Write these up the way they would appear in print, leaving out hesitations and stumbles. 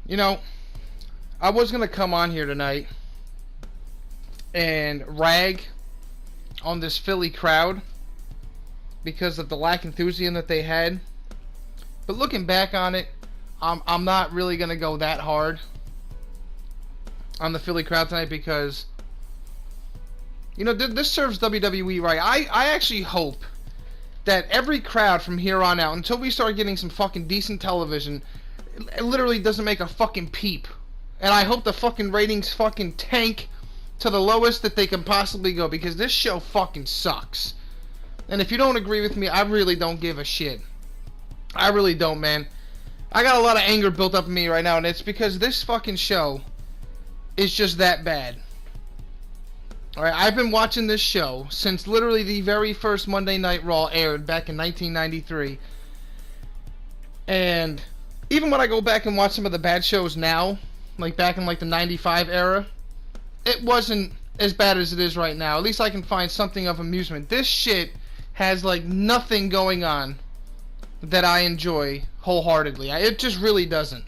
You know, I was going to come on here tonight and rag on this Philly crowd because of the lack of enthusiasm that they had. But looking back on it, I'm not really going to go that hard on the Philly crowd tonight because, you know, this serves WWE right. I actually hope that every crowd from here on out, until we start getting some fucking decent television, it literally doesn't make a fucking peep. And I hope the fucking ratings fucking tank to the lowest that they can possibly go, because this show fucking sucks. And if you don't agree with me, I really don't give a shit. I really don't, man. I got a lot of anger built up in me right now, and it's because this fucking show is just that bad. Alright, I've been watching this show since literally the very first Monday Night Raw aired back in 1993. And even when I go back and watch some of the bad shows now, like back in like the 95 era, it wasn't as bad as it is right now. At least I can find something of amusement. This shit has like nothing going on that I enjoy wholeheartedly. It just really doesn't.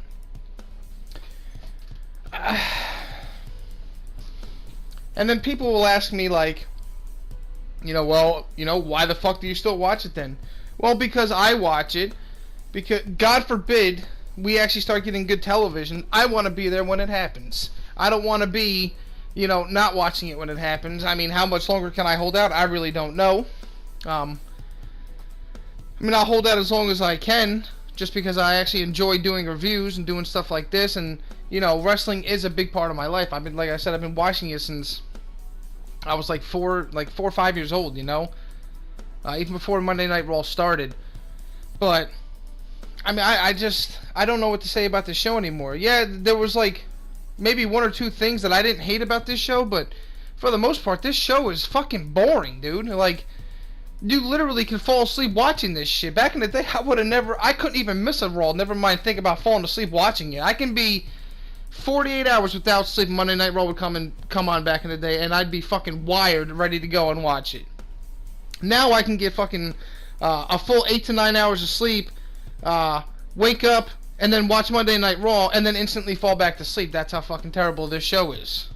And then people will ask me like, you know, well, you know, why the fuck do you still watch it then? Well, because I watch it. Because, God forbid, we actually start getting good television. I want to be there when it happens. I don't want to be, you know, not watching it when it happens. I mean, how much longer can I hold out? I really don't know. I mean, I'll hold out as long as I can, just because I actually enjoy doing reviews and doing stuff like this. And, you know, wrestling is a big part of my life. I've been, like I said, I've been watching it since I was like 4 or 5 years old, you know? Even before Monday Night Raw started. But I mean, I don't know what to say about this show anymore. Yeah, there was like maybe one or two things that I didn't hate about this show, but for the most part, this show is fucking boring, dude. Like, you literally can fall asleep watching this shit. Back in the day, I couldn't even miss a Raw, never mind think about falling asleep watching it. I can be 48 hours without sleep. Monday Night Raw would come on back in the day, and I'd be fucking wired, ready to go and watch it. Now I can get fucking a full 8 to 9 hours of sleep, wake up, and then watch Monday Night Raw, and then instantly fall back to sleep. That's how fucking terrible this show is.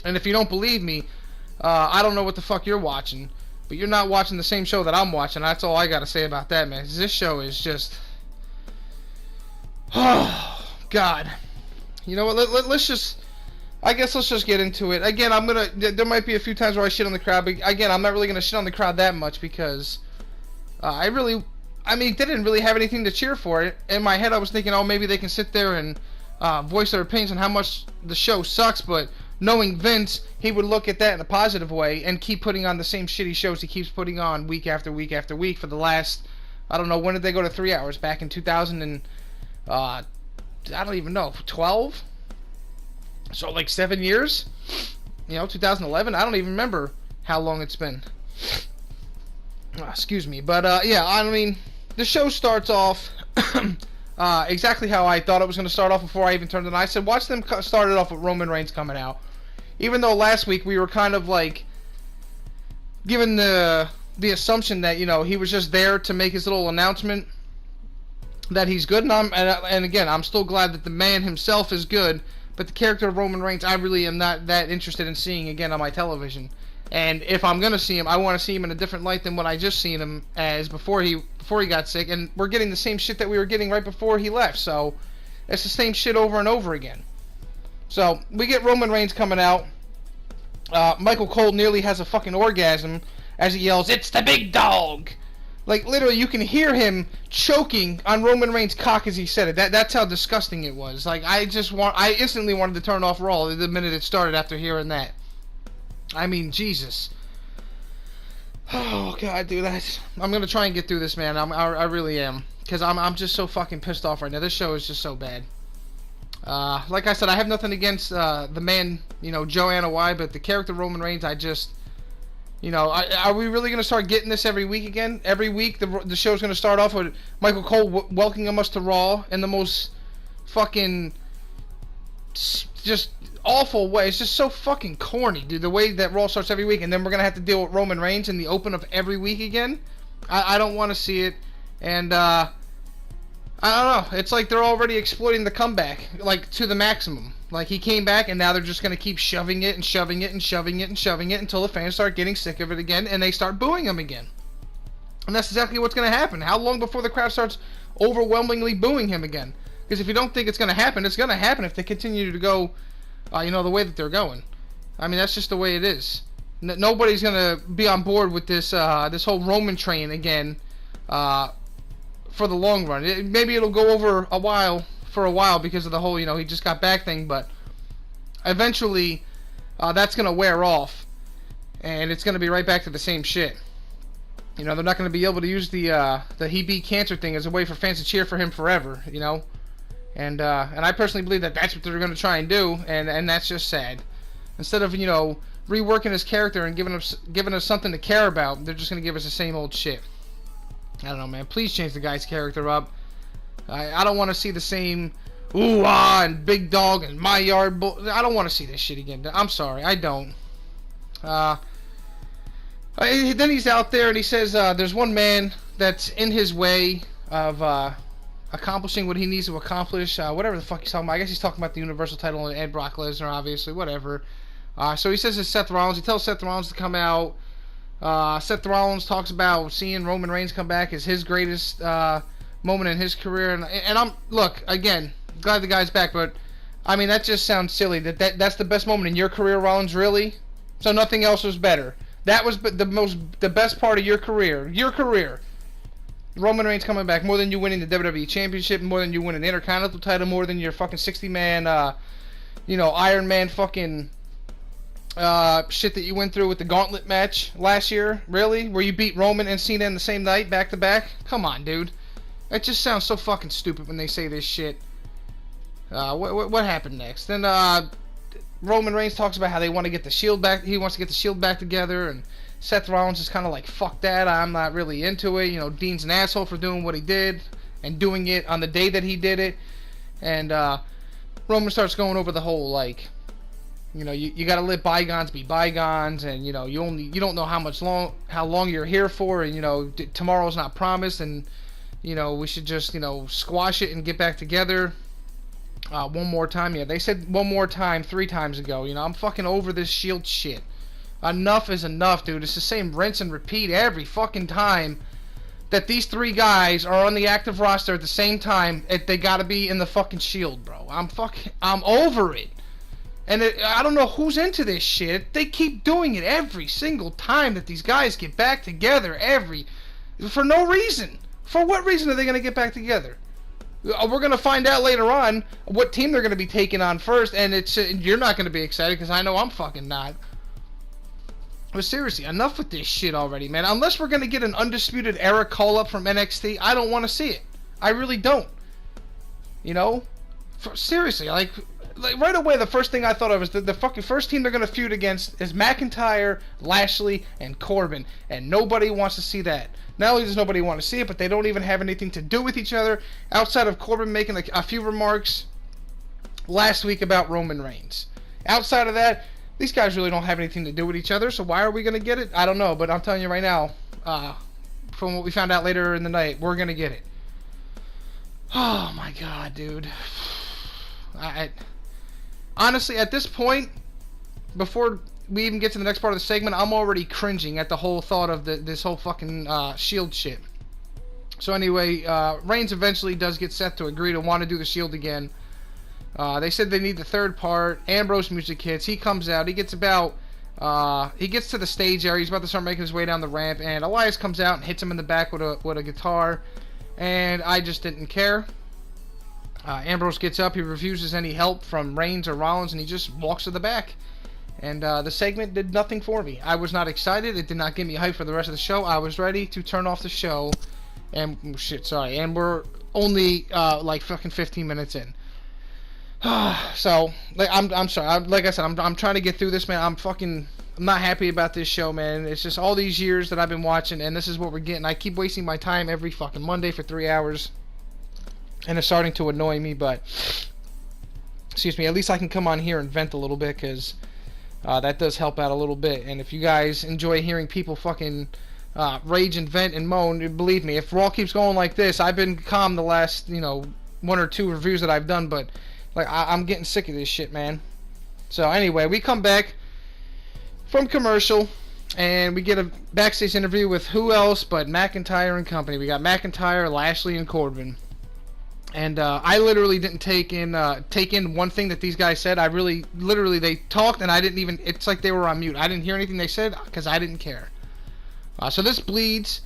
And if you don't believe me, I don't know what the fuck you're watching, but you're not watching the same show that I'm watching. That's all I gotta say about that, man. This show is just, oh God. You know what? Let's just get into it. Again, there might be a few times where I shit on the crowd, but again, I'm not really gonna shit on the crowd that much because they didn't really have anything to cheer for. In my head, I was thinking, oh, maybe they can sit there and voice their opinions on how much the show sucks, but knowing Vince, he would look at that in a positive way and keep putting on the same shitty shows he keeps putting on week after week after week for the last, I don't know, when did they go to 3 hours? Back in 2000 and, I don't even know, 12? So like 7 years? You know, 2011? I don't even remember how long it's been. Excuse me. But, yeah, I mean, the show starts off exactly how I thought it was going to start off before I even turned it on. I said, watch them start it off with Roman Reigns coming out. Even though last week we were kind of like given the assumption that, you know, he was just there to make his little announcement that he's good. And again, I'm still glad that the man himself is good, but the character of Roman Reigns, I really am not that interested in seeing again on my television. And if I'm going to see him, I want to see him in a different light than what I just seen him as before he got sick. And we're getting the same shit that we were getting right before he left. So it's the same shit over and over again. So we get Roman Reigns coming out. Michael Cole nearly has a fucking orgasm as he yells, "It's the big dog!" Like, literally, you can hear him choking on Roman Reigns' cock as he said it. That's how disgusting it was. Like, I instantly wanted to turn off Raw the minute it started after hearing that. I mean, Jesus. Oh, God, dude, I'm going to try and get through this, man. I really am. Because I'm just so fucking pissed off right now. This show is just so bad. Like I said, I have nothing against the man, you know, Joanna Y, but the character Roman Reigns, I just, you know, are we really going to start getting this every week again? Every week the show's going to start off with Michael Cole welcoming us to Raw in the most fucking just awful way. It's just so fucking corny, dude, the way that Raw starts every week, and then we're going to have to deal with Roman Reigns in the open of every week again. I don't want to see it, and I don't know. It's like they're already exploiting the comeback, like, to the maximum. Like, he came back, and now they're just going to keep shoving it and shoving it and shoving it and shoving it until the fans start getting sick of it again, and they start booing him again. And that's exactly what's going to happen. How long before the crowd starts overwhelmingly booing him again? Because if you don't think it's going to happen, it's going to happen if they continue to go, the way that they're going. I mean, that's just the way it is. Nobody's going to be on board with this whole Roman train again for the long run. Maybe it'll go over for a while because of the whole, he just got back thing, but eventually that's going to wear off, and it's going to be right back to the same shit. They're not going to be able to use the he beat cancer thing as a way for fans to cheer for him forever, And I personally believe that that's what they're going to try and do, and that's just sad. Instead of, reworking his character and giving us something to care about, they're just going to give us the same old shit. I don't know, man. Please change the guy's character up. I don't want to see the same ooh-ah and big dog and my yard. I don't want to see this shit again. I'm sorry. I don't. Then he's out there and he says there's one man that's in his way of accomplishing what he needs to accomplish. Whatever the fuck he's talking about. I guess he's talking about the Universal title and Brock Lesnar, obviously. Whatever. So he says it's Seth Rollins. He tells Seth Rollins to come out. Seth Rollins talks about seeing Roman Reigns come back as his greatest moment in his career. And I'm, look, again, glad the guy's back, but I mean, that just sounds silly. That's the best moment in your career, Rollins, really? So nothing else was better. That was the best part of your career. Your career. Roman Reigns coming back, more than you winning the WWE Championship, more than you winning the Intercontinental title, more than your fucking 60-man, Iron Man fucking shit that you went through with the gauntlet match last year. Really? Where you beat Roman and Cena in the same night, back to back? Come on, dude. It just sounds so fucking stupid when they say this shit. What happened next? Then Roman Reigns talks about how they want to get the Shield back. He wants to get the Shield back together, and Seth Rollins is kind of like, fuck that, I'm not really into it. Dean's an asshole for doing what he did and doing it on the day that he did it. And Roman starts going over the whole, like, you got to let bygones be bygones, and you don't know how long you're here for, and tomorrow's not promised, and we should just squash it and get back together. One more time. Yeah, they said one more time 3 times ago. I'm fucking over this Shield shit. Enough is enough, dude. It's the same rinse and repeat every fucking time that these 3 guys are on the active roster at the same time. They gotta be in the fucking Shield, bro. I'm over it. And I don't know who's into this shit. They keep doing it every single time that these guys get back together. For no reason. For what reason are they gonna get back together? We're gonna find out later on what team they're gonna be taking on first, and you're not gonna be excited because I know I'm fucking not. But seriously, enough with this shit already, man. Unless we're gonna get an Undisputed Era call-up from NXT, I don't want to see it. I really don't. Seriously, like right away, the first thing I thought of was the fucking first team they're gonna feud against is McIntyre, Lashley, and Corbin, and nobody wants to see that. Not only does nobody want to see it, but they don't even have anything to do with each other outside of Corbin making a few remarks last week about Roman Reigns. Outside of that, these guys really don't have anything to do with each other, so why are we going to get it? I don't know, but I'm telling you right now, from what we found out later in the night, we're going to get it. Oh my god, dude. Honestly, at this point, before we even get to the next part of the segment, I'm already cringing at the whole thought of this whole fucking Shield shit. So anyway, Reigns eventually does get Seth to agree to want to do the Shield again. They said they need the third part. Ambrose music hits. He comes out. He gets to the stage area. He's about to start making his way down the ramp, and Elias comes out and hits him in the back with a guitar. And I just didn't care. Ambrose gets up. He refuses any help from Reigns or Rollins, and he just walks to the back. And the segment did nothing for me. I was not excited. It did not get me hyped for the rest of the show. I was ready to turn off the show. And And we're only like fucking 15 minutes in. So, I'm sorry. Like I said, I'm trying to get through this, man. I'm not happy about this show, man. It's just all these years that I've been watching, and this is what we're getting. I keep wasting my time every fucking Monday for 3 hours, and it's starting to annoy me. But excuse me, at least I can come on here and vent a little bit, because that does help out a little bit. And if you guys enjoy hearing people fucking rage and vent and moan. Believe me, if Raw keeps going like this, I've been calm the last, you know, 1 or 2 reviews that I've done, but like I'm getting sick of this shit, man. So anyway, we come back from commercial, and we get a backstage interview with who else but McIntyre and company. We got McIntyre, Lashley, and Corbin. And I literally didn't take in one thing that these guys said. I really, literally, they talked, and I didn't even. It's like they were on mute. I didn't hear anything they said because I didn't care. So this bleeds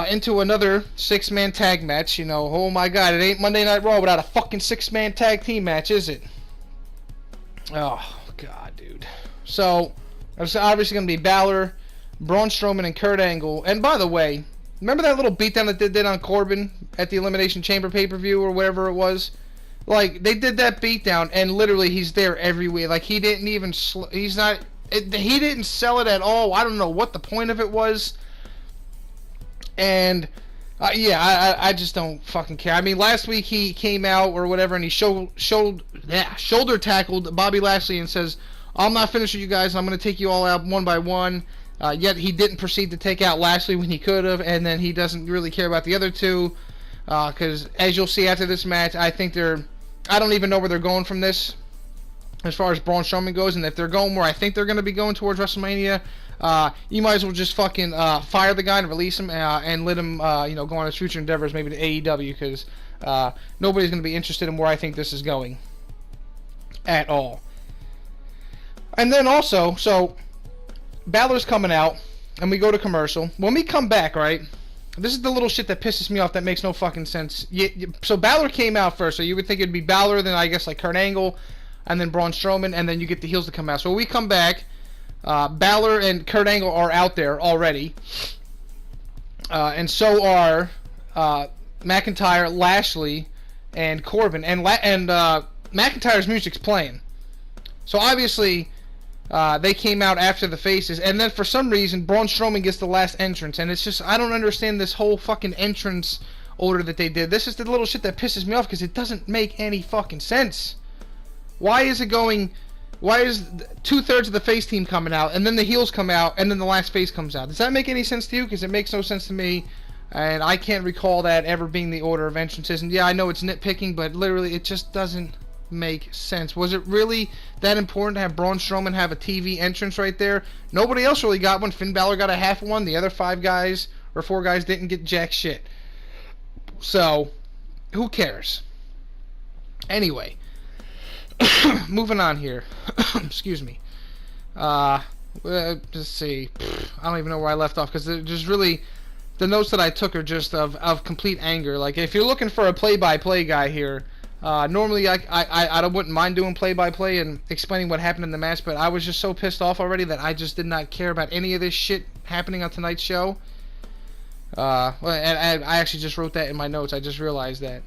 into another 6-man tag match. You know, oh my God, it ain't Monday Night Raw without a fucking 6-man tag team match, is it? Oh God, dude. So it's obviously gonna be Balor, Braun Strowman, and Kurt Angle. And by the way, remember that little beatdown that they did on Corbin at the Elimination Chamber pay-per-view or whatever it was? Like, they did that beatdown, and literally he's there every week. Like, he didn't even he didn't sell it at all. I don't know what the point of it was. And yeah, I just don't fucking care. I mean, last week he came out or whatever, and he shoulder tackled Bobby Lashley and says, "I'm not finished with you guys. I'm going to take you all out one by one." Yet he didn't proceed to take out Lashley when he could have, and then he doesn't really care about the other two, because as you'll see after this match, I don't even know where they're going from this as far as Braun Strowman goes, and if they're going where I think they're going to be going towards WrestleMania, you might as well just fucking fire the guy and release him and let him go on his future endeavors, maybe to AEW, because nobody's going to be interested in where I think this is going at all. And then also, so Balor's coming out, and we go to commercial. When we come back, right, this is the little shit that pisses me off that makes no fucking sense. So Balor came out first, so you would think it'd be Balor, then I guess like Kurt Angle, and then Braun Strowman, and then you get the heels to come out. So when we come back, Balor and Kurt Angle are out there already, and so are McIntyre, Lashley, and Corbin, and McIntyre's music's playing. So obviously they came out after the faces, and then for some reason Braun Strowman gets the last entrance, and it's just, I don't understand this whole fucking entrance order that they did. This is the little shit that pisses me off, because it doesn't make any fucking sense. Why is 2/3 of the face team coming out, and then the heels come out, and then the last face comes out? Does that make any sense to you? Because it makes no sense to me, and I can't recall that ever being the order of entrances. And yeah, I know it's nitpicking, but literally it just doesn't make sense. Was it really that important to have Braun Strowman have a TV entrance right there? Nobody else really got one. Finn Balor got a half one. The other 4 guys didn't get jack shit. So, who cares? Anyway, moving on here. Excuse me. Let's see. I don't even know where I left off, because there's really, the notes that I took are just of complete anger. Like, if you're looking for a play-by-play guy here, normally I wouldn't mind doing play-by-play and explaining what happened in the match, but I was just so pissed off already that I just did not care about any of this shit happening on tonight's show. And I actually just wrote that in my notes. I just realized that.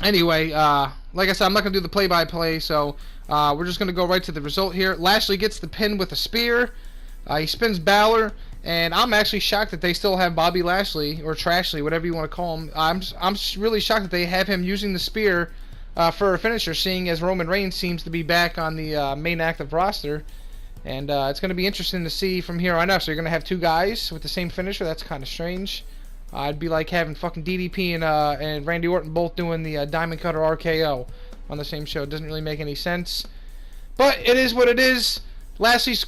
Anyway, like I said, I'm not going to do the play-by-play, so we're just going to go right to the result here. Lashley gets the pin with a spear. He spins Balor, and I'm actually shocked that they still have Bobby Lashley, or Trashley, whatever you want to call him. I'm really shocked that they have him using the spear for a finisher, seeing as Roman Reigns seems to be back on the main active roster. And it's going to be interesting to see from here on out. So you're going to have 2 guys with the same finisher? That's kind of strange. It'd be like having fucking DDP and Randy Orton both doing the Diamond Cutter RKO on the same show. It doesn't really make any sense. But it is what it is. Lashley's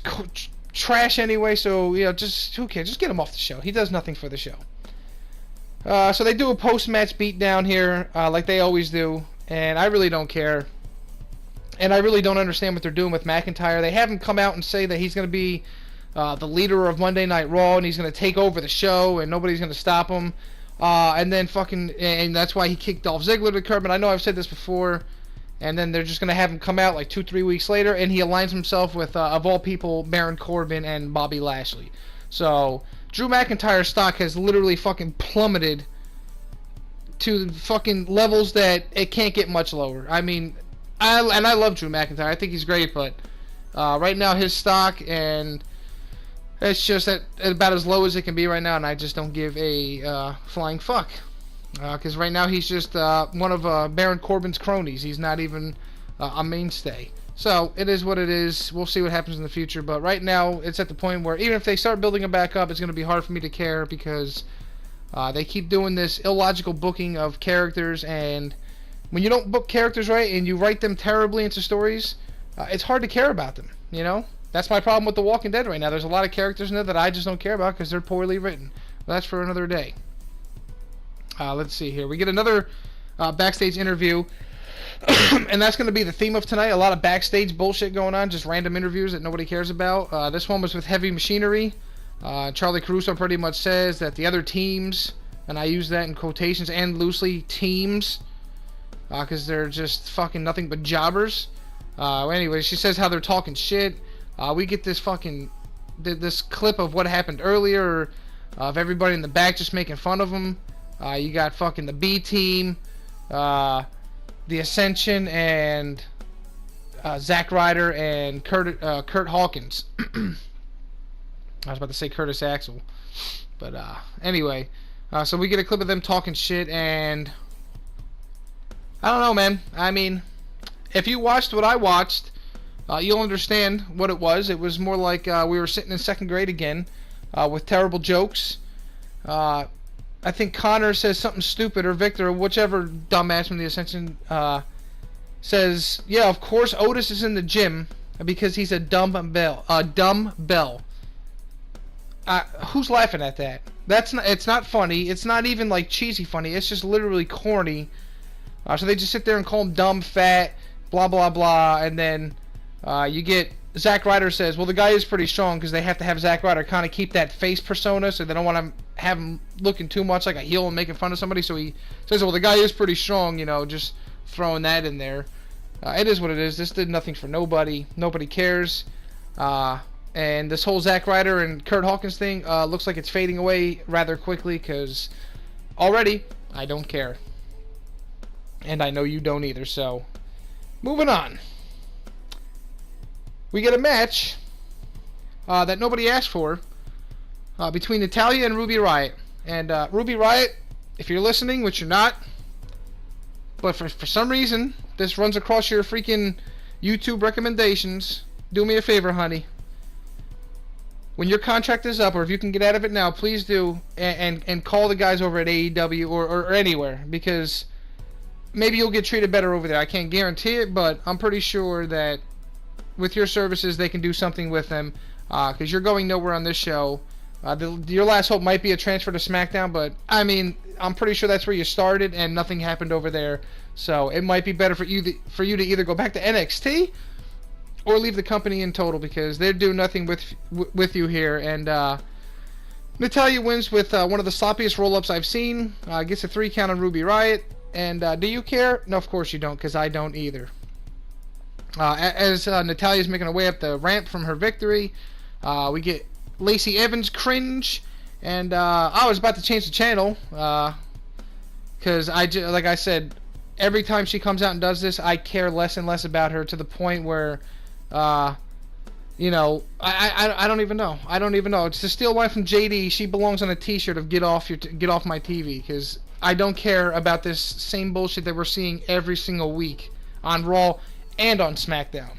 trash anyway, so, just who cares? Just get him off the show. He does nothing for the show. So they do a post-match beatdown here, like they always do, and I really don't care. And I really don't understand what they're doing with McIntyre. They have him come out and say that he's going to be the leader of Monday Night Raw, and he's going to take over the show, and nobody's going to stop him. And that's why he kicked Dolph Ziggler to the curb. And I know I've said this before. And then they're just going to have him come out like 2-3 weeks later, and he aligns himself with, of all people, Baron Corbin and Bobby Lashley. So Drew McIntyre's stock has literally fucking plummeted to fucking levels that it can't get much lower. I mean, I love Drew McIntyre. I think he's great, but right now his stock, and it's just about as low as it can be right now, and I just don't give a flying fuck. Because right now he's just one of Baron Corbin's cronies. He's not even a mainstay. So, it is what it is. We'll see what happens in the future. But right now, it's at the point where even if they start building them back up, it's going to be hard for me to care because they keep doing this illogical booking of characters. And when you don't book characters right and you write them terribly into stories, it's hard to care about them, you know? That's my problem with The Walking Dead right now. There's a lot of characters in there that I just don't care about because they're poorly written. But that's for another day. Let's see here. We get another backstage interview. And that's going to be the theme of tonight. A lot of backstage bullshit going on. Just random interviews that nobody cares about. This one was with Heavy Machinery. Charlie Caruso pretty much says that the other teams, and I use that in quotations and loosely, teams, because they're just fucking nothing but jobbers. Anyway, she says how they're talking shit. We get this fucking this clip of what happened earlier of everybody in the back just making fun of them. You got fucking the B team, the Ascension, and Zack Ryder and Kurt Hawkins. I was about to say Curtis Axel, but anyway, so we get a clip of them talking shit, and I don't know, man. I mean, if you watched what I watched, you'll understand what it was. It was more like we were sitting in second grade again, with terrible jokes. I think Connor says something stupid, or Victor, or whichever dumbass from the Ascension says, yeah, of course Otis is in the gym because he's a dumbbell. Who's laughing at that? It's not funny. It's not even like cheesy funny. It's just literally corny. So they just sit there and call him dumb, fat, blah, blah, blah, and then you get Zack Ryder says, well, the guy is pretty strong because they have to have Zack Ryder kind of keep that face persona, so they don't want to have him looking too much like a heel and making fun of somebody. So he says, well, the guy is pretty strong, you know, just throwing that in there. It is what it is. This did nothing for nobody. Nobody cares. And this whole Zack Ryder and Kurt Hawkins thing looks like it's fading away rather quickly because already I don't care. And I know you don't either, so moving on. We get a match that nobody asked for between Natalya and Ruby Riott. And Ruby Riott, if you're listening, which you're not, but for some reason this runs across your freaking YouTube recommendations, do me a favor, honey. When your contract is up, or if you can get out of it now, please do, and call the guys over at AEW or anywhere, because maybe you'll get treated better over there. I can't guarantee it, but I'm pretty sure that with your services, they can do something with them, because you're going nowhere on this show. Your last hope might be a transfer to SmackDown, but I mean, I'm pretty sure that's where you started, and nothing happened over there. So it might be better for you to either go back to NXT or leave the company in total, because they're doing nothing with you here. And Natalya wins with one of the sloppiest roll-ups I've seen. Gets a 3 count on Ruby Riott. And do you care? No, of course you don't, because I don't either. As Natalya's making her way up the ramp from her victory, we get Lacey Evans cringe, and I was about to change the channel, because like I said, every time she comes out and does this, I care less and less about her, to the point where, you know, I don't even know. I don't even know. It's the steal line from JD. She belongs on a T-shirt of "Get off my TV," because I don't care about this same bullshit that we're seeing every single week on Raw and on SmackDown.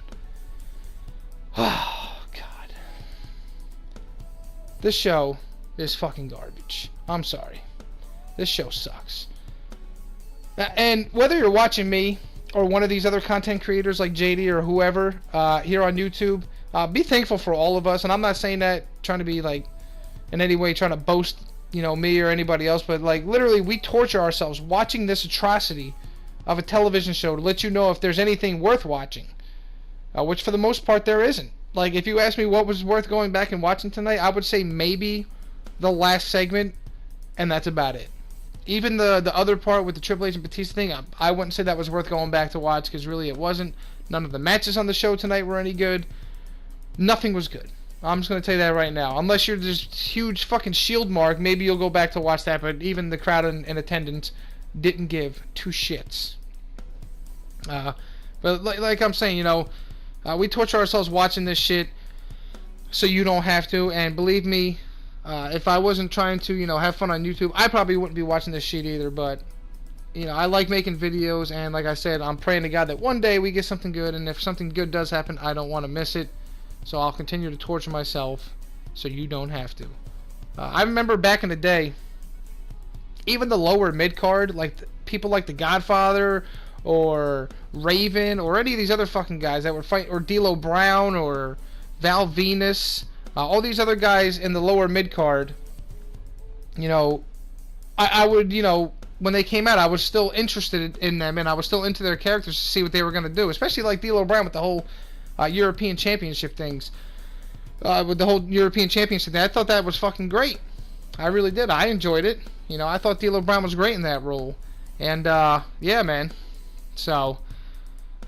Oh, God. This show is fucking garbage. I'm sorry. This show sucks. And whether you're watching me or one of these other content creators like JD or whoever here on YouTube, be thankful for all of us. And I'm not saying that trying to be like in any way trying to boast, you know, me or anybody else, but like literally we torture ourselves watching this atrocity of a television show to let you know if there's anything worth watching, which for the most part there isn't. Like, if you ask me what was worth going back and watching tonight, I would say maybe the last segment, and that's about it. Even the other part with the Triple H and Batista thing, I wouldn't say that was worth going back to watch, because really it wasn't. None of the matches on the show tonight were any good. Nothing was good. I'm just going to tell you that right now. Unless you're this huge fucking Shield mark, maybe you'll go back to watch that, but even the crowd in attendance didn't give 2 shits. But like I'm saying, you know, we torture ourselves watching this shit so you don't have to. And believe me, if I wasn't trying to, you know, have fun on YouTube, I probably wouldn't be watching this shit either. But you know, I like making videos, and like I said, I'm praying to God that one day we get something good, and if something good does happen, I don't want to miss it. So I'll continue to torture myself so you don't have to. I remember back in the day, even the lower mid-card, like people like The Godfather or Raven or any of these other fucking guys that were fighting, or D'Lo Brown or Val Venus, all these other guys in the lower mid-card, you know, I would, you know, when they came out, I was still interested in them, and I was still into their characters to see what they were going to do, especially like D'Lo Brown with the whole European Championship things. With the whole European Championship thing, I thought that was fucking great. I really did. I enjoyed it. You know, I thought D'Lo Brown was great in that role. And, yeah, man. So,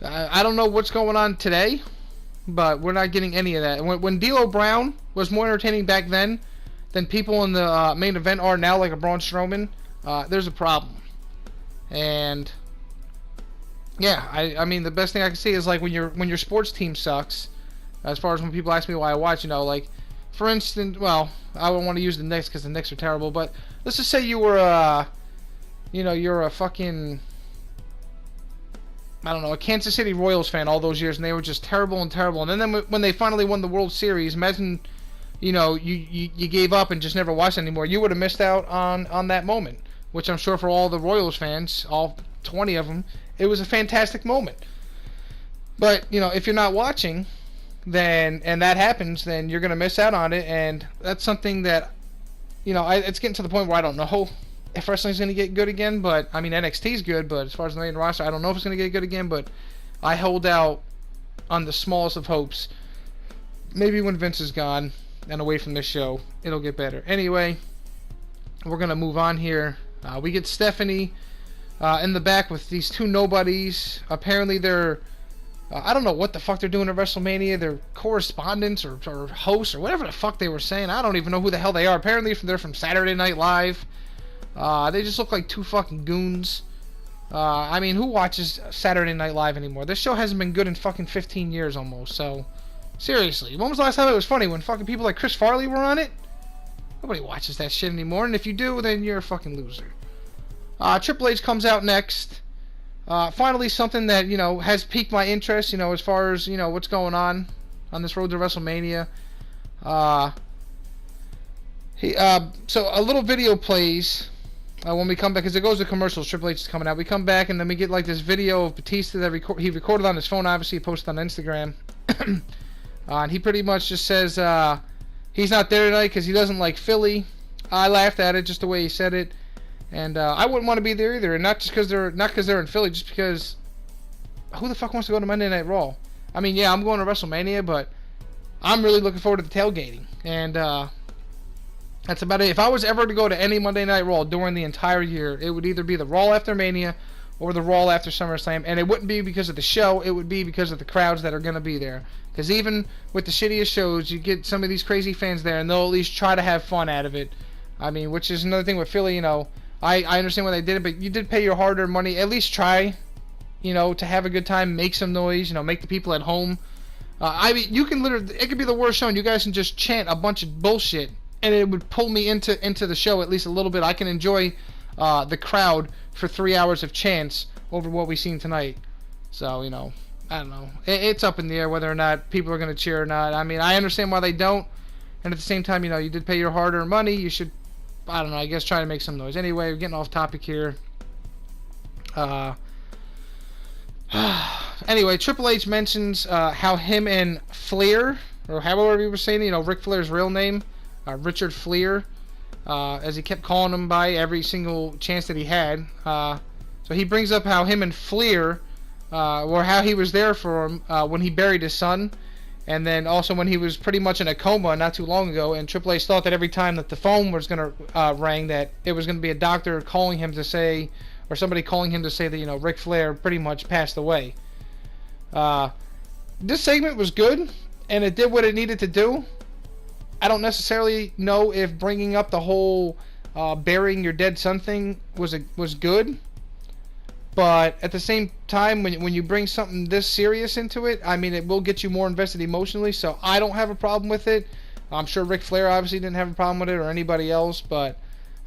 I don't know what's going on today, but we're not getting any of that. When D'Lo Brown was more entertaining back then than people in the main event are now, like a Braun Strowman, there's a problem. And, yeah, I mean, the best thing I can see is, like, when your sports team sucks, as far as when people ask me why I watch, you know, like, for instance, well, I don't want to use the Knicks because the Knicks are terrible, but let's just say you were, you know, you're a fucking, I don't know, a Kansas City Royals fan all those years, and they were just terrible and terrible. And then when they finally won the World Series, imagine, you know, you gave up and just never watched anymore. You would have missed out on that moment, which I'm sure for all the Royals fans, all 20 of them, it was a fantastic moment. But, you know, if you're not watching, then, and that happens, then you're going to miss out on it, and that's something that, you know, it's getting to the point where I don't know if wrestling's going to get good again, but, I mean, NXT's good, but as far as the main roster, I don't know if it's going to get good again, but I hold out on the smallest of hopes. Maybe when Vince is gone and away from this show, it'll get better. Anyway, we're going to move on here. We get Stephanie in the back with these two nobodies. Apparently they're, I don't know what the fuck they're doing at WrestleMania. They're correspondents or hosts or whatever the fuck they were saying. I don't even know who the hell they are. Apparently they're from Saturday Night Live. They just look like two fucking goons. I mean, who watches Saturday Night Live anymore? This show hasn't been good in fucking 15 years almost, so seriously. When was the last time it was funny? When fucking people like Chris Farley were on it? Nobody watches that shit anymore, and if you do, then you're a fucking loser. Triple H comes out next. Finally, something that, you know, has piqued my interest, you know, as far as, you know, what's going on this road to WrestleMania. So a little video plays when we come back, because it goes to commercials. Triple H is coming out. We come back, and then we get like this video of Batista that he recorded on his phone. Obviously, he posted on Instagram, and he pretty much just says he's not there tonight because he doesn't like Philly. I laughed at it just the way he said it. And I wouldn't want to be there either, and not because they're in Philly, just because who the fuck wants to go to Monday Night Raw? I mean, yeah, I'm going to WrestleMania, but I'm really looking forward to the tailgating, and that's about it. If I was ever to go to any Monday Night Raw during the entire year, it would either be the Raw after Mania or the Raw after SummerSlam, and it wouldn't be because of the show, it would be because of the crowds that are going to be there. Because even with the shittiest shows, you get some of these crazy fans there, and they'll at least try to have fun out of it. I mean, which is another thing with Philly, you know. I understand why they did it, but you did pay your hard-earned money. At least try, you know, to have a good time, make some noise, you know, make the people at home. I mean, you can literally, it could be the worst show, and you guys can just chant a bunch of bullshit, and it would pull me into the show at least a little bit. I can enjoy the crowd for 3 hours of chants over what we've seen tonight. So, you know, I don't know. It's up in the air whether or not people are going to cheer or not. I mean, I understand why they don't, and at the same time, you know, you did pay your hard-earned money. You should, I don't know, I guess try to make some noise. Anyway, we're getting off topic here. Anyway, Triple H mentions how him and Flair, or however he was saying, you know, Ric Flair's real name, Richard Flair, as he kept calling him by every single chance that he had. So he brings up how him and Flair, or how he was there for him when he buried his son, and then also when he was pretty much in a coma not too long ago, and Triple H thought that every time that the phone was going to ring, that it was going to be a doctor calling him to say, or somebody calling him to say that, you know, Ric Flair pretty much passed away. This segment was good, and it did what it needed to do. I don't necessarily know if bringing up the whole burying your dead son thing was good. But at the same time, when you bring something this serious into it, I mean, it will get you more invested emotionally, so I don't have a problem with it. I'm sure Ric Flair obviously didn't have a problem with it, or anybody else, but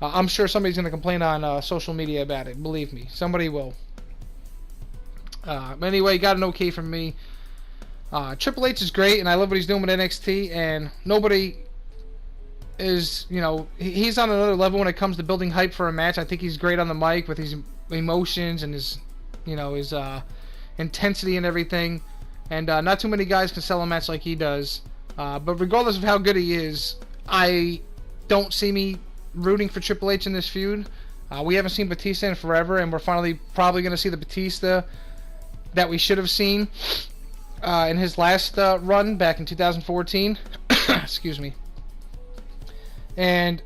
I'm sure somebody's going to complain on social media about it. Believe me, somebody will. Anyway, got an okay from me. Triple H is great, and I love what he's doing with NXT, and nobody is, he's on another level when it comes to building hype for a match. I think he's great on the mic with his emotions and his intensity and everything. And not too many guys can sell a match like he does. But regardless of how good he is, I don't see me rooting for Triple H in this feud. We haven't seen Batista in forever, and we're finally probably going to see the Batista that we should have seen in his last run back in 2014. Excuse me. And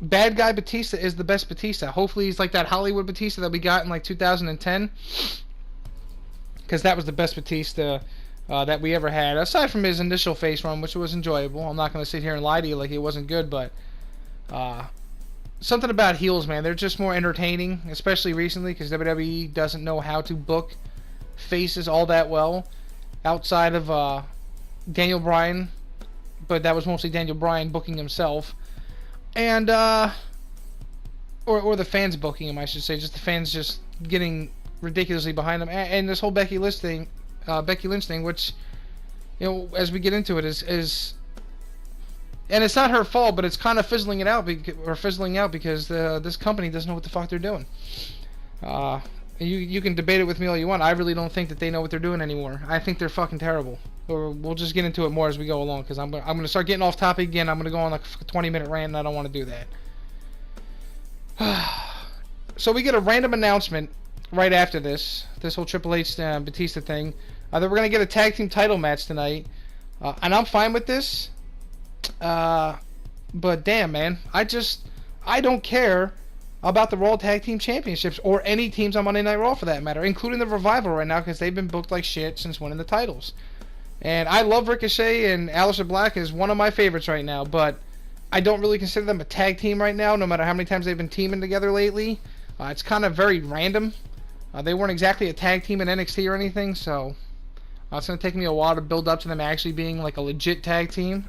bad guy Batista is the best Batista. Hopefully he's like that Hollywood Batista that we got in like 2010. Because that was the best Batista that we ever had. Aside from his initial face run, which was enjoyable. I'm not going to sit here and lie to you like it wasn't good, but something about heels, man. They're just more entertaining, especially recently, because WWE doesn't know how to book faces all that well. Outside of Daniel Bryan, but that was mostly Daniel Bryan booking himself. And, or the fans booking him, I should say. Just the fans just getting ridiculously behind him. And this whole Becky Lynch thing, which, as we get into it, is and it's not her fault, but it's kind of fizzling out because this company doesn't know what the fuck they're doing. You can debate it with me all you want. I really don't think that they know what they're doing anymore. I think they're fucking terrible. Or we'll just get into it more as we go along, because I'm gonna start getting off topic again. I'm gonna go on like a 20-minute rant, and I don't want to do that. So we get a random announcement right after this whole Triple H Batista thing, that we're gonna get a tag team title match tonight, and I'm fine with this. But damn, man, I don't care about the Raw Tag Team Championships or any teams on Monday Night Raw for that matter, including the Revival right now, because they've been booked like shit since winning the titles. And I love Ricochet, and Aleister Black is one of my favorites right now, but I don't really consider them a tag team right now, no matter how many times they've been teaming together lately. It's kind of very random. They weren't exactly a tag team in NXT or anything, so it's going to take me a while to build up to them actually being like a legit tag team.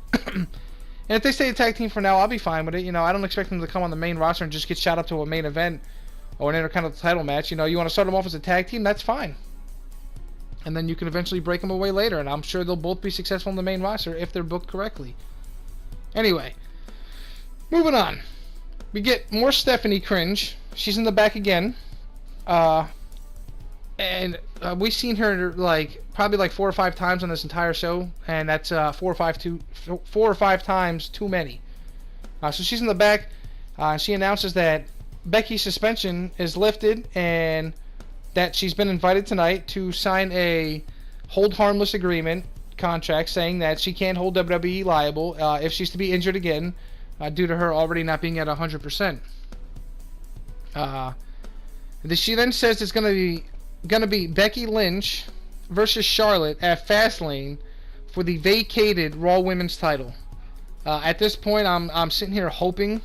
And if they stay a tag team for now, I'll be fine with it. I don't expect them to come on the main roster and just get shot up to a main event or an Intercontinental title match. You want to start them off as a tag team, that's fine. And then you can eventually break them away later, and I'm sure they'll both be successful on the main roster if they're booked correctly. Anyway, moving on. We get more Stephanie cringe. She's in the back again. And we've seen her probably 4 or 5 times on this entire show, and that's 4 or 5 times too many. So she's in the back. She announces that Becky's suspension is lifted and that she's been invited tonight to sign a hold harmless agreement contract saying that she can't hold WWE liable if she's to be injured again due to her already not being at 100%. She then says it's going to be Becky Lynch versus Charlotte at Fastlane for the vacated Raw Women's title. At this point, I'm sitting here hoping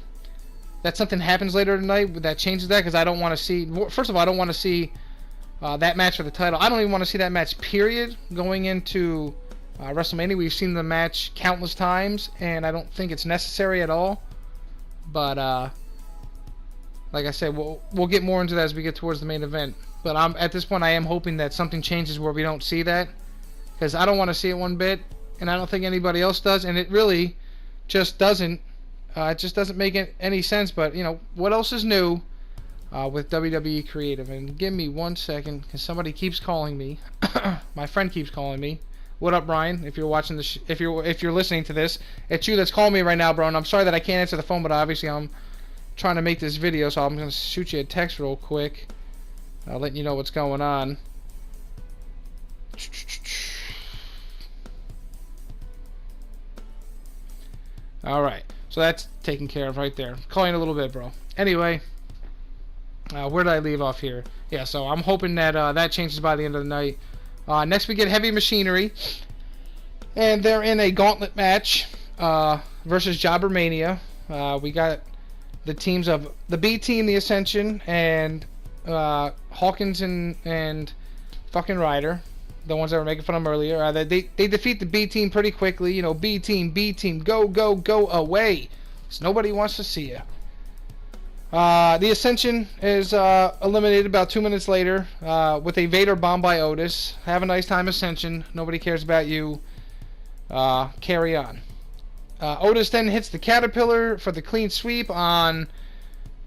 that something happens later tonight that changes that, because I don't want to see. First of all, I don't want to see that match for the title. I don't even want to see that match, period, going into WrestleMania. We've seen the match countless times, and I don't think it's necessary at all. But like I said, we'll get more into that as we get towards the main event. But at this point, I am hoping that something changes where we don't see that, because I don't want to see it one bit, and I don't think anybody else does, and it really just doesn't. It just doesn't make any sense. But what else is new with WWE Creative? And give me 1 second, because somebody keeps calling me. My friend keeps calling me. What up, Brian? If you're watching this, if you're listening to this, it's you that's calling me right now, bro. And I'm sorry that I can't answer the phone, but obviously I'm trying to make this video, so I'm gonna shoot you a text real quick. Letting you know what's going on. Alright, so that's taken care of right there. Calling in a little bit, bro. Anyway, where did I leave off here? Yeah, so I'm hoping that that changes by the end of the night. Next we get Heavy Machinery, and they're in a gauntlet match versus Jobber Mania. We got the teams of the B Team, the Ascension, and Hawkins and fucking Ryder, the ones that were making fun of them earlier. They defeat the B Team pretty quickly. B Team, go away. So nobody wants to see you. The Ascension is eliminated about 2 minutes later with a Vader bomb by Otis. Have a nice time, Ascension. Nobody cares about you. Carry on. Otis then hits the Caterpillar for the clean sweep on...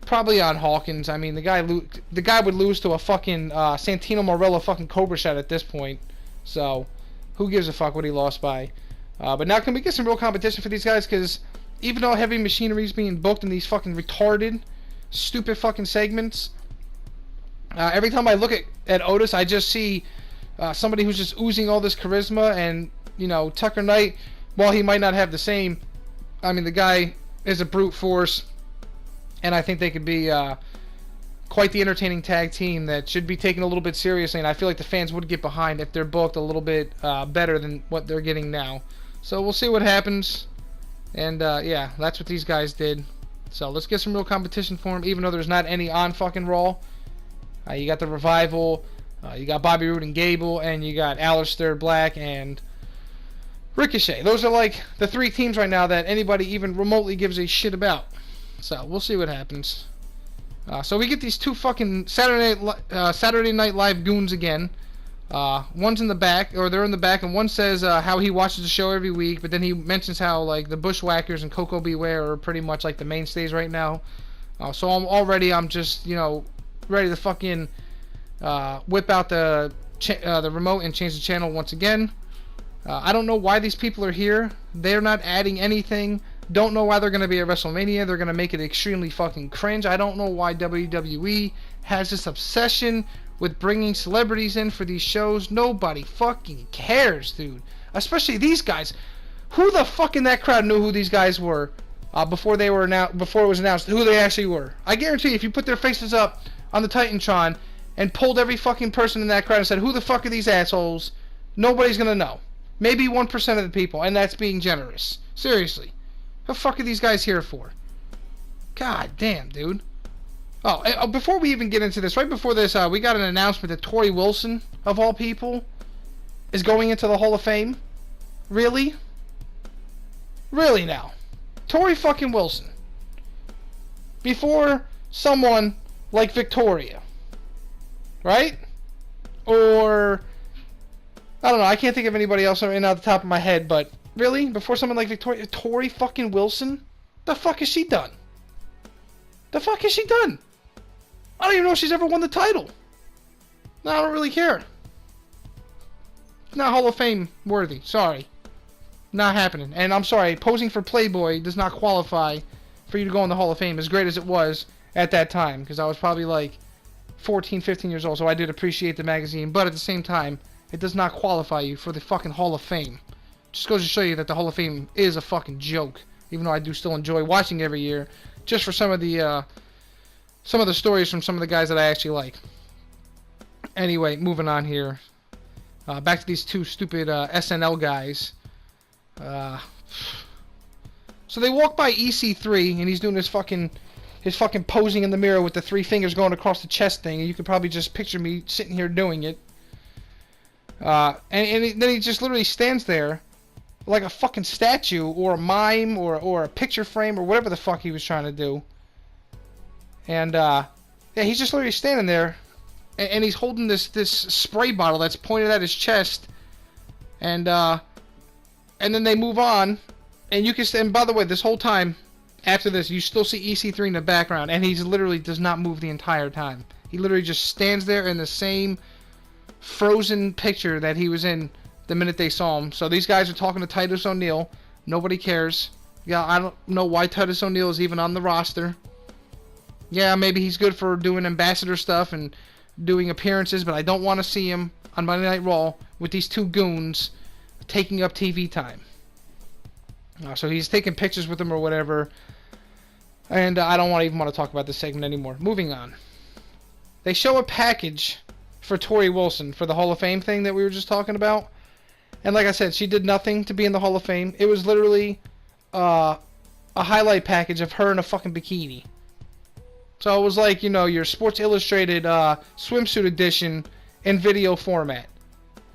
Probably on Hawkins. I mean, the guy would lose to a fucking Santino Marella fucking Cobra shot at this point. So, who gives a fuck what he lost by? But now can we get some real competition for these guys? Because even though Heavy Machinery is being booked in these fucking retarded, stupid fucking segments, every time I look at Otis, I just see somebody who's just oozing all this charisma. And, you know, Tucker Knight, while he might not have the same, I mean, the guy is a brute force. And I think they could be quite the entertaining tag team that should be taken a little bit seriously. And I feel like the fans would get behind if they're booked a little bit better than what they're getting now. So we'll see what happens. And yeah, that's what these guys did. So let's get some real competition for them, even though there's not any on fucking Raw. You got the Revival, you got Bobby Roode and Gable, and you got Aleister Black and Ricochet. Those are like the three teams right now that anybody even remotely gives a shit about. So we'll see what happens. So we get these two fucking Saturday Night Live goons again. One's in the back, or they're in the back, and one says how he watches the show every week, but then he mentions how like the Bushwhackers and Coco Beware are pretty much like the mainstays right now. So I'm just, you know, ready to fucking whip out the remote and change the channel once again. I don't know why these people are here. They're not adding anything. Don't know why they're going to be at WrestleMania. They're going to make it extremely fucking cringe. I don't know why WWE has this obsession with bringing celebrities in for these shows. Nobody fucking cares, dude. Especially these guys. Who the fuck in that crowd knew who these guys were before it was announced who they actually were? I guarantee you, if you put their faces up on the Titantron and pulled every fucking person in that crowd and said, who the fuck are these assholes? Nobody's going to know. Maybe 1% of the people, and that's being generous. Seriously. What the fuck are these guys here for? God damn, dude. Oh, before we even get into this, right before this, we got an announcement that Tori Wilson, of all people, is going into the Hall of Fame. Really? Really now? Tori fucking Wilson. Before someone like Victoria. Right? Or... I don't know, I can't think of anybody else right now at the top of my head, but... Really? Before someone like Victoria... Tori fucking Wilson? The fuck has she done? The fuck has she done? I don't even know if she's ever won the title. No, I don't really care. Not Hall of Fame worthy. Sorry. Not happening. And I'm sorry, posing for Playboy does not qualify for you to go in the Hall of Fame, as great as it was at that time. Because I was probably like 14, 15 years old, so I did appreciate the magazine. But at the same time, it does not qualify you for the fucking Hall of Fame. Just goes to show you that the Hall of Fame is a fucking joke. Even though I do still enjoy watching every year, just for some of the stories from some of the guys that I actually like. Anyway, moving on here. Back to these two stupid SNL guys. So they walk by EC3, and he's doing his fucking posing in the mirror with the three fingers going across the chest thing. And you could probably just picture me sitting here doing it. And then he just literally stands there like a fucking statue or a mime or a picture frame or whatever the fuck he was trying to do. And yeah, he's just literally standing there, and he's holding this spray bottle that's pointed at his chest. And then they move on, and you can. And by the way, this whole time after this, you still see EC3 in the background, and he literally does not move the entire time. He literally just stands there in the same frozen picture that he was in the minute they saw him. So these guys are talking to Titus O'Neil. Nobody cares. Yeah, I don't know why Titus O'Neil is even on the roster. Yeah, maybe he's good for doing ambassador stuff and doing appearances, but I don't want to see him on Monday Night Raw with these two goons taking up TV time. So he's taking pictures with them or whatever, and I don't even want to talk about this segment anymore. Moving on. They show a package for Tori Wilson for the Hall of Fame thing that we were just talking about. And like I said, she did nothing to be in the Hall of Fame. It was literally a highlight package of her in a fucking bikini. So it was like, you know, your Sports Illustrated swimsuit edition in video format.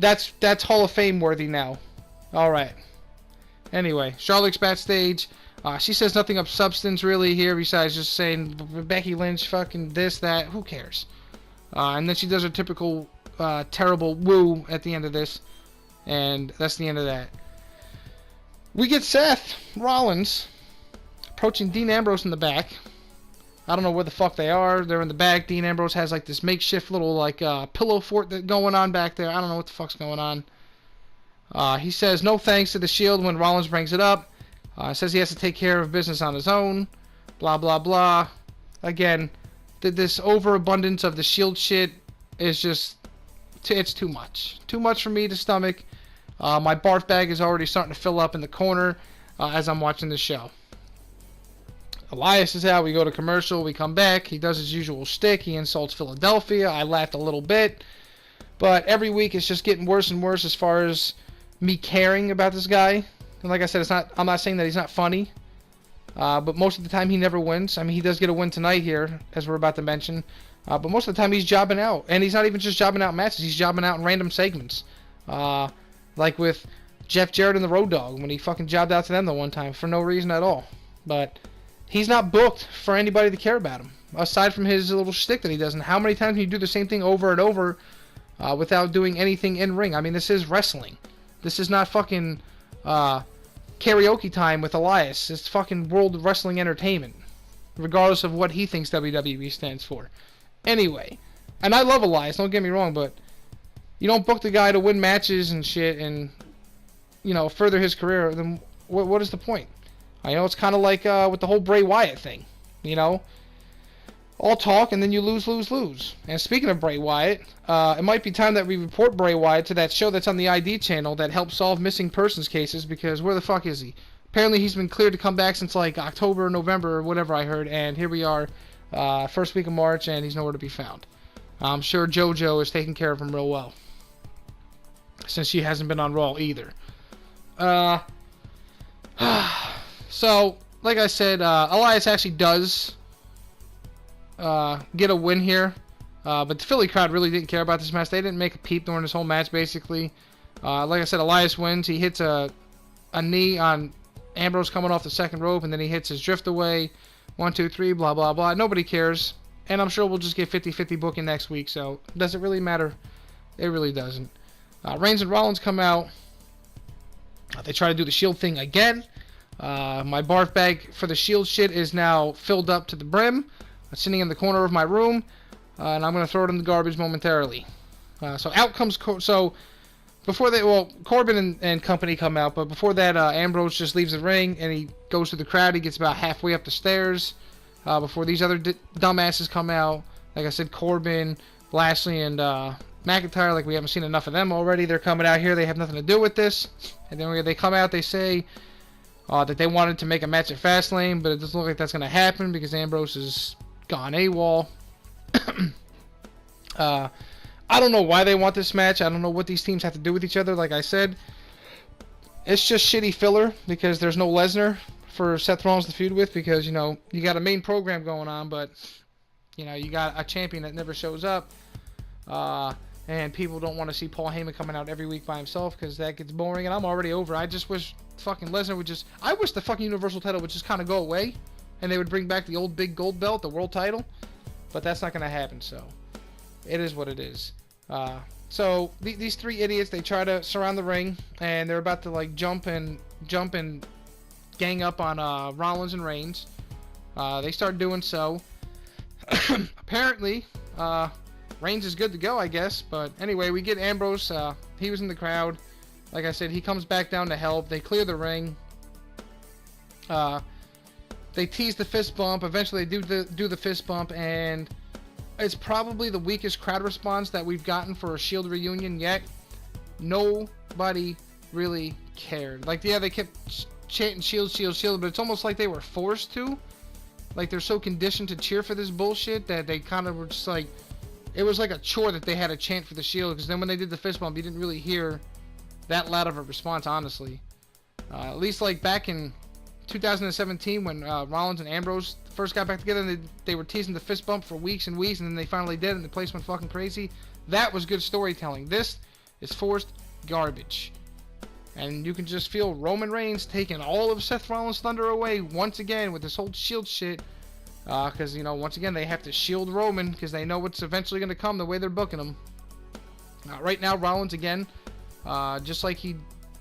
That's Hall of Fame worthy now. Alright. Anyway, Charlotte's backstage. She says nothing of substance really here besides just saying Becky Lynch, fucking this, that. Who cares? And then she does her typical terrible woo at the end of this. And that's the end of that. We get Seth Rollins approaching Dean Ambrose in the back. I don't know where the fuck they are. They're in the back. Dean Ambrose has like this makeshift little like pillow fort that going on back there. I don't know what the fuck's going on. He says no thanks to the Shield when Rollins brings it up. Says he has to take care of business on his own. Blah, blah, blah. Again, this overabundance of the Shield shit is just... It's too much. Too much for me to stomach. My barf bag is already starting to fill up in the corner as I'm watching the show. Elias is out. We go to commercial. We come back. He does his usual shtick. He insults Philadelphia. I laughed a little bit. But every week it's just getting worse and worse as far as me caring about this guy. And like I said, I'm not saying that he's not funny, but most of the time he never wins. I mean, he does get a win tonight here, as we're about to mention, but most of the time he's jobbing out. And he's not even just jobbing out matches, he's jobbing out in random segments. Like with Jeff Jarrett and the Road Dogg, when he fucking jobbed out to them the one time, for no reason at all. But he's not booked for anybody to care about him, aside from his little shtick that he does. And how many times can you do the same thing over and over without doing anything in ring? I mean, this is wrestling. This is not fucking... karaoke time with Elias. It's fucking World Wrestling Entertainment, regardless of what he thinks WWE stands for. Anyway, and I love Elias, don't get me wrong, but you don't book the guy to win matches and shit and, you know, further his career, then what is the point? I know it's kind of like with the whole Bray Wyatt thing, you know? All talk and then you lose. And speaking of Bray Wyatt, it might be time that we report Bray Wyatt to that show that's on the ID channel that helps solve missing persons cases, because where the fuck is he? Apparently he's been cleared to come back since like October or November or whatever I heard, and here we are, first week of March, and he's nowhere to be found. I'm sure JoJo is taking care of him real well, since she hasn't been on Raw either. So, like I said, Elias actually does... get a win here, but the Philly crowd really didn't care about this match. They didn't make a peep during this whole match, basically. Like I said, Elias wins. He hits a knee on Ambrose coming off the second rope, and then he hits his drift away. 1, 2, 3, blah, blah, blah. Nobody cares, and I'm sure we'll just get 50-50 booking next week, so does it really matter? It really doesn't. Reigns and Rollins come out. They try to do the Shield thing again. My barf bag for the Shield shit is now filled up to the brim. It's sitting in the corner of my room, and I'm going to throw it in the garbage momentarily. So out comes... So, before they... Well, Corbin and company come out, but before that, Ambrose just leaves the ring, and he goes to the crowd. He gets about halfway up the stairs before these other dumbasses come out. Like I said, Corbin, Lashley, and McIntyre, like we haven't seen enough of them already. They're coming out here. They have nothing to do with this. And then when they come out, they say that they wanted to make a match at Fastlane, but it doesn't look like that's going to happen because Ambrose is... gone AWOL. I don't know why they want this match. I don't know what these teams have to do with each other. Like I said, it's just shitty filler because there's no Lesnar for Seth Rollins to feud with, because, you know, you got a main program going on, but, you know, you got a champion that never shows up. And people don't want to see Paul Heyman coming out every week by himself because that gets boring, and I'm already over. I just wish fucking Lesnar would just... I wish the fucking Universal title would just kind of go away, and they would bring back the old big gold belt, the world title. But that's not going to happen, so it is what it is. So these three idiots, they try to surround the ring, and they're about to like jump and gang up on Rollins and Reigns. They start doing so. Apparently, Reigns is good to go, I guess. But anyway, we get Ambrose. He was in the crowd. Like I said, he comes back down to help. They clear the ring. They tease the fist bump. Eventually, they do the fist bump, and it's probably the weakest crowd response that we've gotten for a Shield reunion yet. Nobody really cared. Like, yeah, they kept chanting Shield, Shield, Shield, but it's almost like they were forced to. Like, they're so conditioned to cheer for this bullshit that they kind of were just like... It was like a chore that they had to chant for the Shield, because then when they did the fist bump, you didn't really hear that loud of a response, honestly. At least, like, back in 2017 when Rollins and Ambrose first got back together, and they were teasing the fist bump for weeks and weeks, and then they finally did, and the place went fucking crazy. That was good storytelling. This is forced garbage. And you can just feel Roman Reigns taking all of Seth Rollins' thunder away once again with this whole Shield shit. Because, you know, once again, they have to shield Roman because they know what's eventually going to come the way they're booking him. Right now, Rollins, again, just like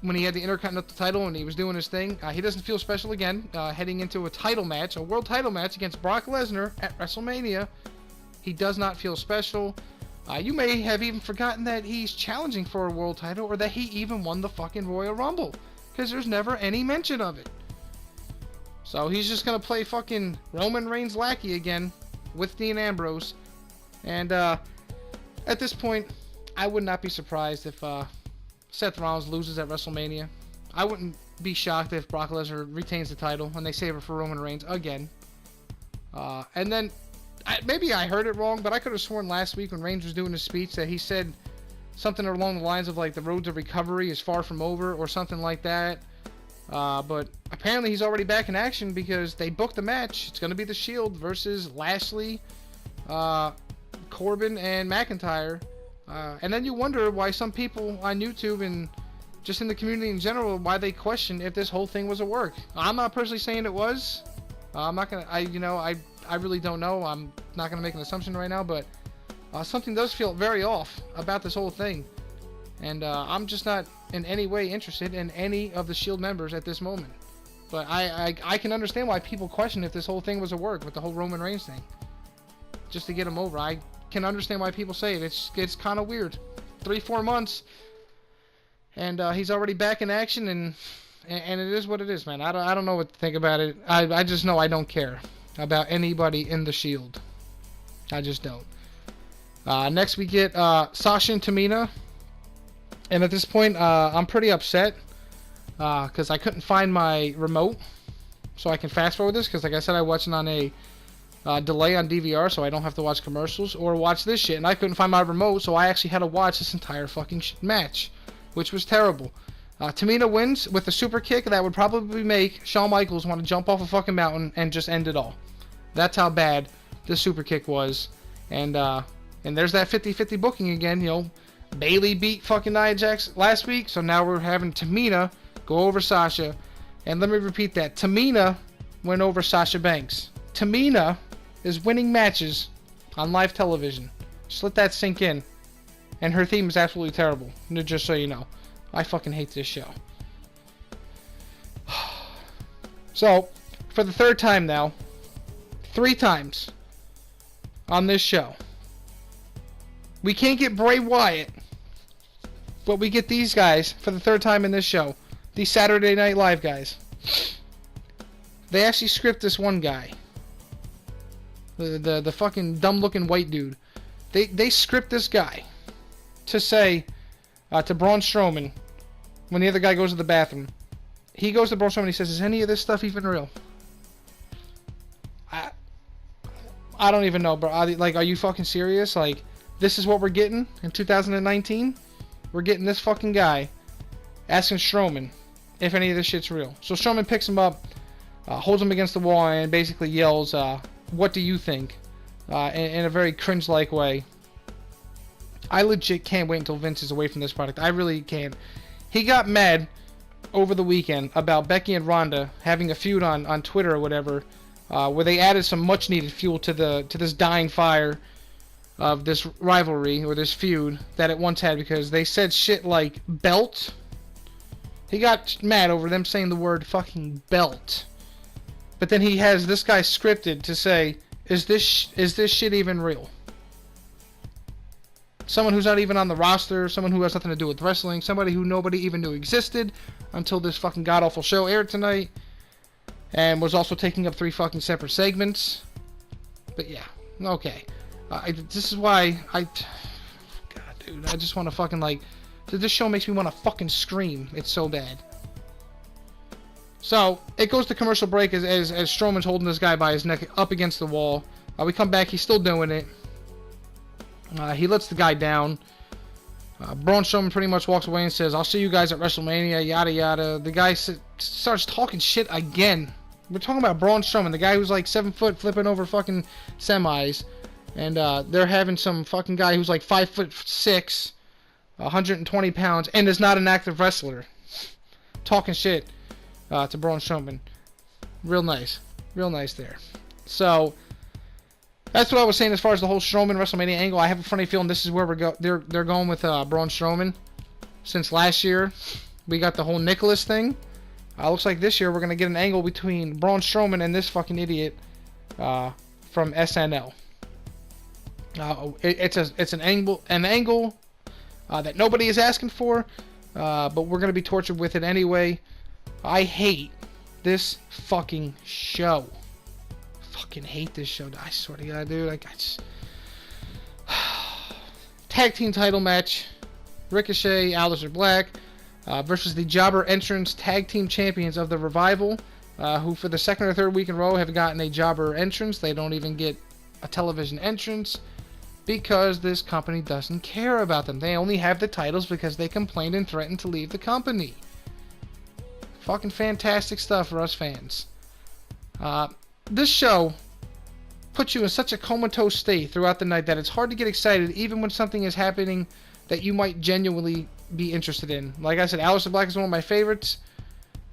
when he had the Intercontinental title and he was doing his thing, he doesn't feel special again. Heading into a title match, a world title match against Brock Lesnar at WrestleMania, he does not feel special. You may have even forgotten that he's challenging for a world title or that he even won the fucking Royal Rumble, because there's never any mention of it. So he's just going to play fucking Roman Reigns lackey again with Dean Ambrose. And at this point, I would not be surprised if Seth Rollins loses at WrestleMania. I wouldn't be shocked if Brock Lesnar retains the title and they save it for Roman Reigns again. And then, maybe I heard it wrong, but I could have sworn last week when Reigns was doing his speech that he said something along the lines of like the road to recovery is far from over or something like that. But apparently he's already back in action because they booked the match. It's going to be the Shield versus Lashley, Corbin, and McIntyre. And then you wonder why some people on YouTube and just in the community in general, why they question if this whole thing was a work. I'm not personally saying it was. I'm not gonna. I really don't know. I'm not gonna make an assumption right now, but something does feel very off about this whole thing, and I'm just not in any way interested in any of the Shield members at this moment. But I can understand why people question if this whole thing was a work with the whole Roman Reigns thing, just to get him over. I can understand why people say it. It's kind of weird. 3-4 months, and he's already back in action, and it is what it is, man. I don't know what to think about it. I just know I don't care about anybody in the Shield. I just don't. Next we get Sasha and Tamina, and at this point I'm pretty upset because I couldn't find my remote so I can fast forward this, because like I said, I watched it on a delay on DVR, so I don't have to watch commercials or watch this shit, and I couldn't find my remote, so I actually had to watch this entire fucking match, which was terrible. Tamina wins with a super kick that would probably make Shawn Michaels want to jump off a fucking mountain and just end it all. That's how bad this super kick was. And there's that 50-50 booking again. You know, Bayley beat fucking Nia Jax last week, so now we're having Tamina go over Sasha. And let me repeat that. Tamina went over Sasha Banks. Tamina is winning matches on live television. Just let that sink in. And her theme is absolutely terrible, just so you know. I fucking hate this show. So, for the third time now, 3 times on this show, we can't get Bray Wyatt, but we get these guys for the third time in this show. These Saturday Night Live guys. They actually script this one guy. The fucking dumb-looking white dude. They script this guy to say to Braun Strowman, when the other guy goes to the bathroom, he goes to Braun Strowman and he says, "Is any of this stuff even real?" I don't even know, bro. Like, are you fucking serious? Like, this is what we're getting in 2019? We're getting this fucking guy asking Strowman if any of this shit's real. So Strowman picks him up, holds him against the wall, and basically yells, "What do you think?" In a very cringe-like way. I legit can't wait until Vince is away from this product. I really can't. He got mad over the weekend about Becky and Ronda having a feud on Twitter or whatever, where they added some much-needed fuel to this dying fire of this rivalry or this feud that it once had, because they said shit like belt. He got mad over them saying the word fucking belt. But then he has this guy scripted to say, is this shit even real? Someone who's not even on the roster, someone who has nothing to do with wrestling, somebody who nobody even knew existed until this fucking god-awful show aired tonight, and was also taking up 3 fucking separate segments. But yeah, okay. This is why God, dude, I just want to fucking, like, this show makes me want to fucking scream. It's so bad. So, it goes to commercial break as Strowman's holding this guy by his neck up against the wall. We come back, he's still doing it. He lets the guy down. Braun Strowman pretty much walks away and says, "I'll see you guys at WrestleMania," yada yada. The guy starts talking shit again. We're talking about Braun Strowman, the guy who's like 7 foot, flipping over fucking semis. And they're having some fucking guy who's like 5'6", 120 pounds, and is not an active wrestler. talking shit to Braun Strowman. Real nice there. So that's what I was saying as far as the whole Strowman WrestleMania angle. I have a funny feeling this is where they're going with Braun Strowman. Since last year we got the whole Nicholas thing. Looks like this year we're gonna get an angle between Braun Strowman and this fucking idiot from SNL. It's an angle that nobody is asking for, but we're gonna be tortured with it anyway. I hate this fucking show. Fucking hate this show. I swear to God, dude. Like, I just... Tag team title match: Ricochet, Aleister Black versus the Jobber Entrance Tag Team Champions of the Revival, who for the second or third week in a row have gotten a Jobber Entrance. They don't even get a television entrance because this company doesn't care about them. They only have the titles because they complained and threatened to leave the company. Fucking fantastic stuff for us fans. This show puts you in such a comatose state throughout the night that it's hard to get excited even when something is happening that you might genuinely be interested in. Like I said, Aleister Black is one of my favorites,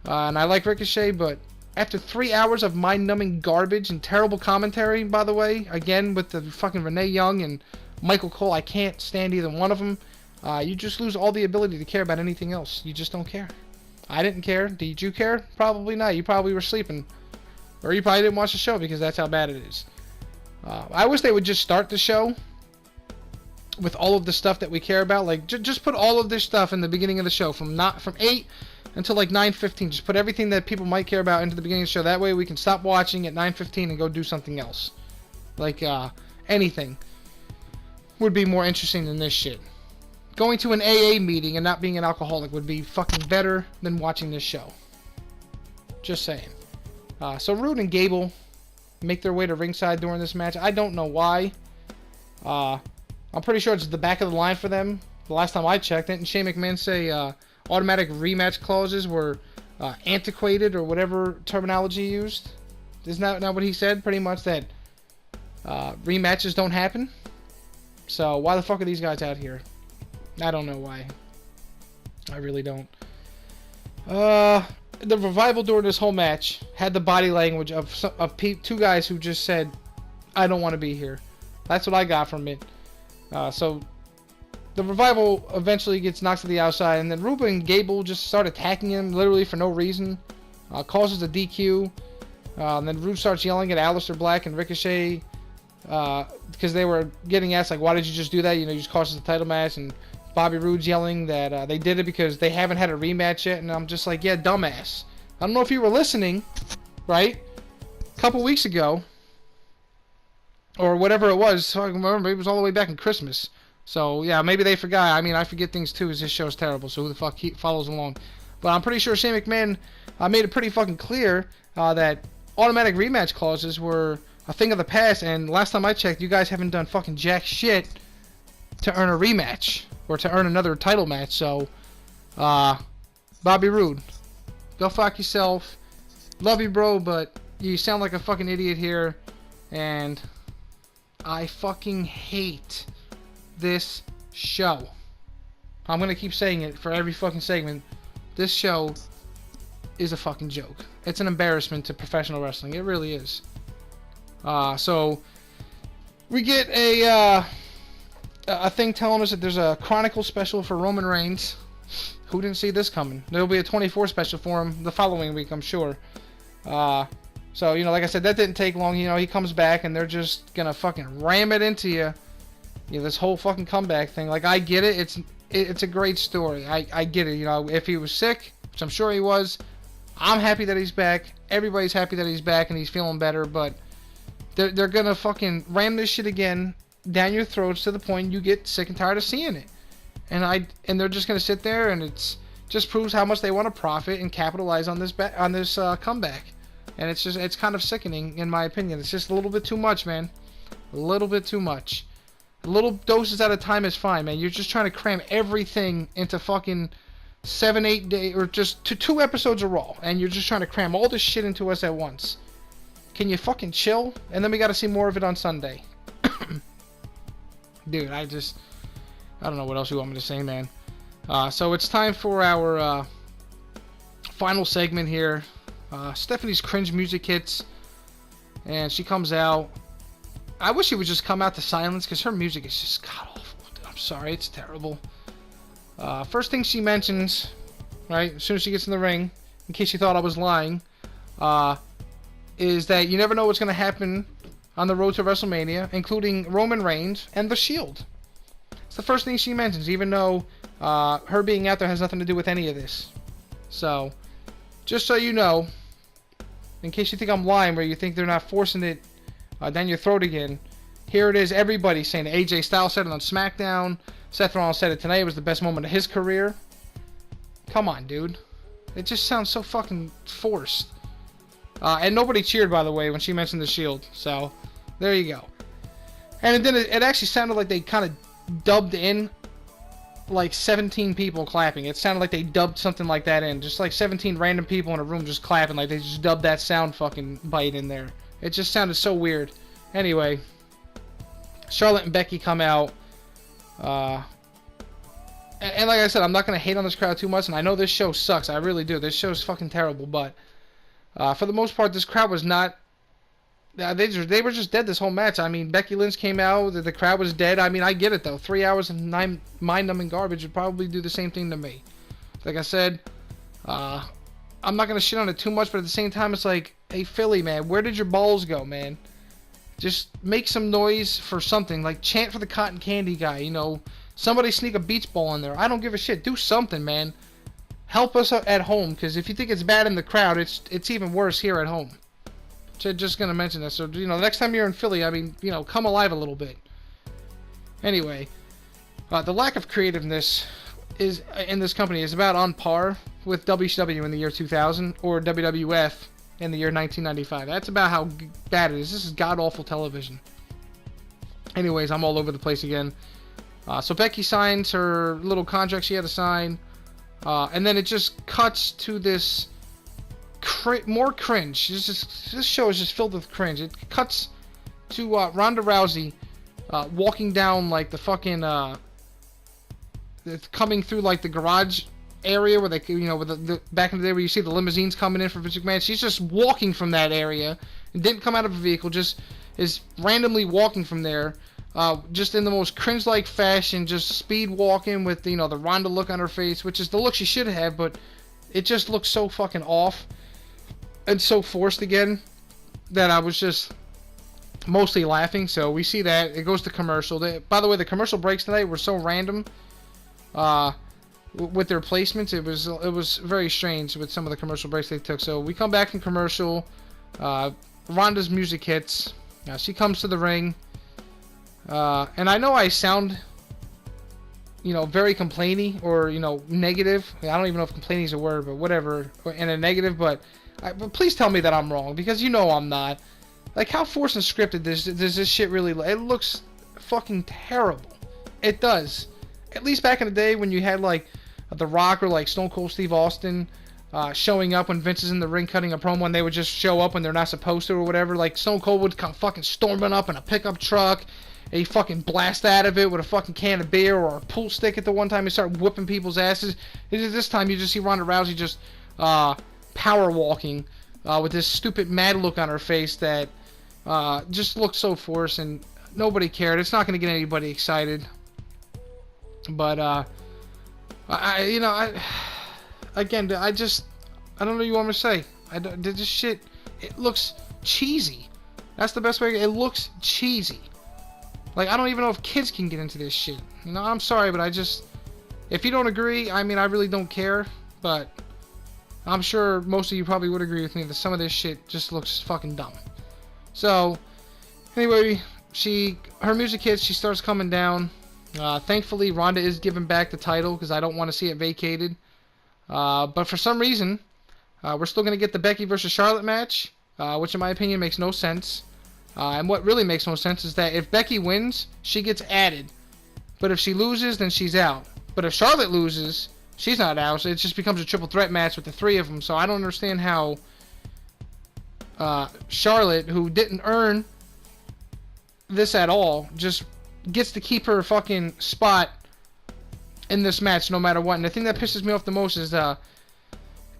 and I like Ricochet, but after 3 hours of mind-numbing garbage and terrible commentary, by the way, again with the fucking Renee Young and Michael Cole, I can't stand either one of them. You just lose all the ability to care about anything else. You just don't care. I didn't care. Did you care? Probably not. You probably were sleeping. Or you probably didn't watch the show because that's how bad it is. I wish they would just start the show with all of the stuff that we care about. Like, just put all of this stuff in the beginning of the show from 8 until like 9:15. Just put everything that people might care about into the beginning of the show. That way we can stop watching at 9:15 and go do something else. Like, anything would be more interesting than this shit. Going to an AA meeting and not being an alcoholic would be fucking better than watching this show. Just saying. So Rude and Gable make their way to ringside during this match. I don't know why. I'm pretty sure it's the back of the line for them. The last time I checked, didn't Shane McMahon say automatic rematch clauses were antiquated or whatever terminology used? Isn't that not what he said? Pretty much that rematches don't happen. So why the fuck are these guys out here? I don't know why. I really don't. The Revival during this whole match had the body language of two guys who just said, I don't want to be here. That's what I got from it. So the Revival eventually gets knocked to the outside, and then Ruben and Gable just start attacking him literally for no reason. Causes a DQ. And then Rude starts yelling at Aleister Black and Ricochet because they were getting asked, like, why did you just do that? You know, you just cost us the title match. And Bobby Roode's yelling that they did it because they haven't had a rematch yet. And I'm just like, yeah, dumbass. I don't know if you were listening, right? A couple weeks ago, or whatever it was. I remember it was all the way back in Christmas. So, yeah, maybe they forgot. I mean, I forget things too, as this show's terrible. So who the fuck follows along? But I'm pretty sure Shane McMahon made it pretty fucking clear that automatic rematch clauses were a thing of the past. And last time I checked, you guys haven't done fucking jack shit to earn a rematch. Or to earn another title match. So, Bobby Roode, go fuck yourself. Love you, bro, but you sound like a fucking idiot here. And I fucking hate this show. I'm gonna keep saying it for every fucking segment. This show is a fucking joke. It's an embarrassment to professional wrestling. It really is. So we get a thing telling us that there's a Chronicle special for Roman Reigns. Who didn't see this coming? There'll be a 24 special for him the following week, I'm sure. So, you know, like I said, that didn't take long. You know, he comes back and they're just gonna fucking ram it into you. You know, this whole fucking comeback thing. Like, I get it. It's a great story. I get it. You know, if he was sick, which I'm sure he was, I'm happy that he's back. Everybody's happy that he's back and he's feeling better. But they're gonna fucking ram this shit again down your throats to the point you get sick and tired of seeing it. And they're just gonna sit there, and it's just proves how much they want to profit and capitalize on this comeback. And it's kind of sickening, in my opinion. It's just a little bit too much, man. A little bit too much. Little doses at a time is fine, man. You're just trying to cram everything into fucking 7-8 days, or just two episodes of Raw, and you're just trying to cram all this shit into us at once. Can you fucking chill? And then we got to see more of it on Sunday. Dude, I don't know what else you want me to say, man. So it's time for our final segment here. Stephanie's cringe music hits, and she comes out. I wish she would just come out to silence, because her music is just god-awful. I'm sorry, it's terrible. First thing she mentions, right, as soon as she gets in the ring, in case you thought I was lying, is that you never know what's going to happen on the road to WrestleMania, including Roman Reigns and The Shield. It's the first thing she mentions, even though her being out there has nothing to do with any of this. So, just so you know, in case you think I'm lying, where you think they're not forcing it down your throat again, here it is, everybody saying it. AJ Styles said it on SmackDown. Seth Rollins said it tonight. It was the best moment of his career. Come on, dude. It just sounds so fucking forced. And nobody cheered, by the way, when she mentioned The Shield. So, there you go. And then it actually sounded like they kind of dubbed in like 17 people clapping. It sounded like they dubbed something like that in. Just like 17 random people in a room just clapping. Like they just dubbed that sound fucking bite in there. It just sounded so weird. Anyway, Charlotte and Becky come out. And like I said, I'm not going to hate on this crowd too much. And I know this show sucks. I really do. This show's fucking terrible. But for the most part, this crowd was not... they were just dead this whole match. I mean, Becky Lynch came out, the crowd was dead. I mean, I get it, though. 3 hours of mind-numbing garbage would probably do the same thing to me. Like I said, I'm not going to shit on it too much, but at the same time, it's like, hey, Philly, man, where did your balls go, man? Just make some noise for something. Like, chant for the cotton candy guy, you know. Somebody sneak a beach ball in there. I don't give a shit. Do something, man. Help us at home, because if you think it's bad in the crowd, it's even worse here at home. Just gonna mention this. So, you know, next time you're in Philly, I mean, you know, come alive a little bit. Anyway, the lack of creativeness is in this company is about on par with WCW in the year 2000 or WWF in the year 1995. That's about how bad it is. This is god-awful television. Anyways, I'm all over the place again. So Becky signs her little contract she had to sign, and then it just cuts to this... more cringe. This show is just filled with cringe. It cuts to Ronda Rousey walking down like the fucking coming through like the garage area where they, you know, with the back in the day where you see the limousines coming in for Vince McMahon. She's just walking from that area and didn't come out of a vehicle. Just is randomly walking from there, just in the most cringe-like fashion, just speed walking with, you know, the Ronda look on her face, which is the look she should have, but it just looks so fucking off. And so forced again that I was just mostly laughing. So we see that. It goes to commercial. By the way, the commercial breaks tonight were so random with their placements. It was very strange with some of the commercial breaks they took. So we come back from commercial. Ronda's music hits. She comes to the ring. And I know I sound, you know, very complainy or, you know, negative. I don't even know if complaining is a word, but whatever. And a negative, but please tell me that I'm wrong, because you know I'm not. Like, how forced and scripted does this shit really look? It looks fucking terrible. It does. At least back in the day when you had, like, The Rock or, like, Stone Cold Steve Austin showing up when Vince is in the ring cutting a promo, and they would just show up when they're not supposed to or whatever. Like, Stone Cold would come fucking storming up in a pickup truck, and he fucking blast out of it with a fucking can of beer or a pool stick at the one time and start whooping people's asses. This time you just see Ronda Rousey just... power walking with this stupid mad look on her face that just looked so forced, and nobody cared. It's not going to get anybody excited. But I don't know what you want me to say. This shit, it looks cheesy. That's the best way. It looks cheesy. Like, I don't even know if kids can get into this shit. You know, I'm sorry, but if you don't agree, I mean, I really don't care, but I'm sure most of you probably would agree with me that some of this shit just looks fucking dumb. So, anyway, her music hits, she starts coming down. Thankfully, Ronda is giving back the title because I don't want to see it vacated. But for some reason, we're still going to get the Becky versus Charlotte match, which in my opinion makes no sense. And what really makes no sense is that if Becky wins, she gets added. But if she loses, then she's out. But if Charlotte loses, she's not out. So it just becomes a triple threat match with the three of them. So I don't understand how Charlotte, who didn't earn this at all, just gets to keep her fucking spot in this match no matter what. And the thing that pisses me off the most is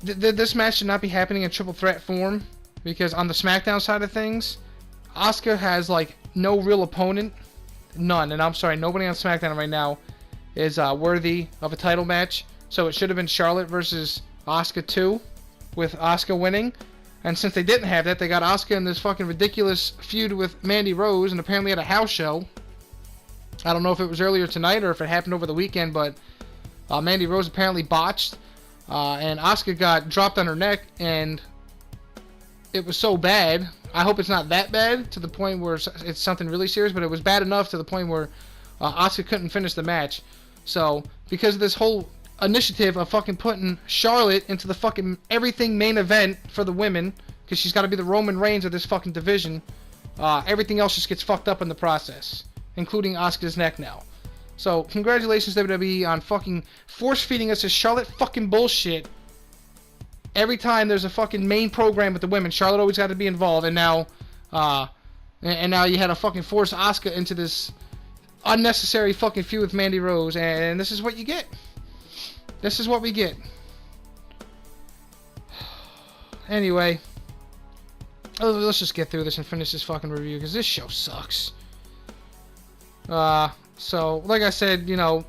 this match should not be happening in triple threat form, because on the SmackDown side of things, Asuka has like no real opponent, none, and I'm sorry, nobody on SmackDown right now is worthy of a title match. So it should have been Charlotte versus Asuka 2, with Asuka winning. And since they didn't have that, they got Asuka in this fucking ridiculous feud with Mandy Rose, and apparently at a house show. I don't know if it was earlier tonight or if it happened over the weekend, but Mandy Rose apparently botched, and Asuka got dropped on her neck, and it was so bad. I hope it's not that bad to the point where it's something really serious, but it was bad enough to the point where Asuka couldn't finish the match. So, because of this whole initiative of fucking putting Charlotte into the fucking everything main event for the women, because she's got to be the Roman Reigns of this fucking division, everything else just gets fucked up in the process, including Asuka's neck now. So, congratulations WWE on fucking force-feeding us this Charlotte fucking bullshit. Every time there's a fucking main program with the women, Charlotte always got to be involved, and now you had to fucking force Asuka into this unnecessary fucking feud with Mandy Rose, and this is what you get. This is what we get. Anyway, let's just get through this and finish this fucking review, because this show sucks. So, like I said, you know,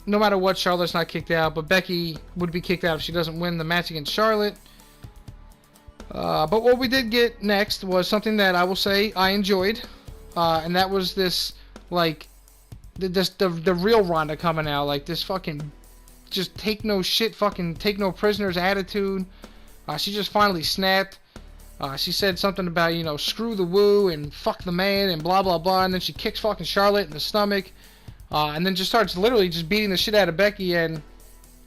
no matter what, Charlotte's not kicked out, but Becky would be kicked out if she doesn't win the match against Charlotte. But what we did get next was something that I will say I enjoyed, and that was this, like, the real Ronda coming out, like this fucking just take no shit, fucking take no prisoners attitude. She just finally snapped. She said something about, you know, screw the woo and fuck the man and blah blah blah, and then she kicks fucking Charlotte in the stomach, and then just starts literally just beating the shit out of Becky. And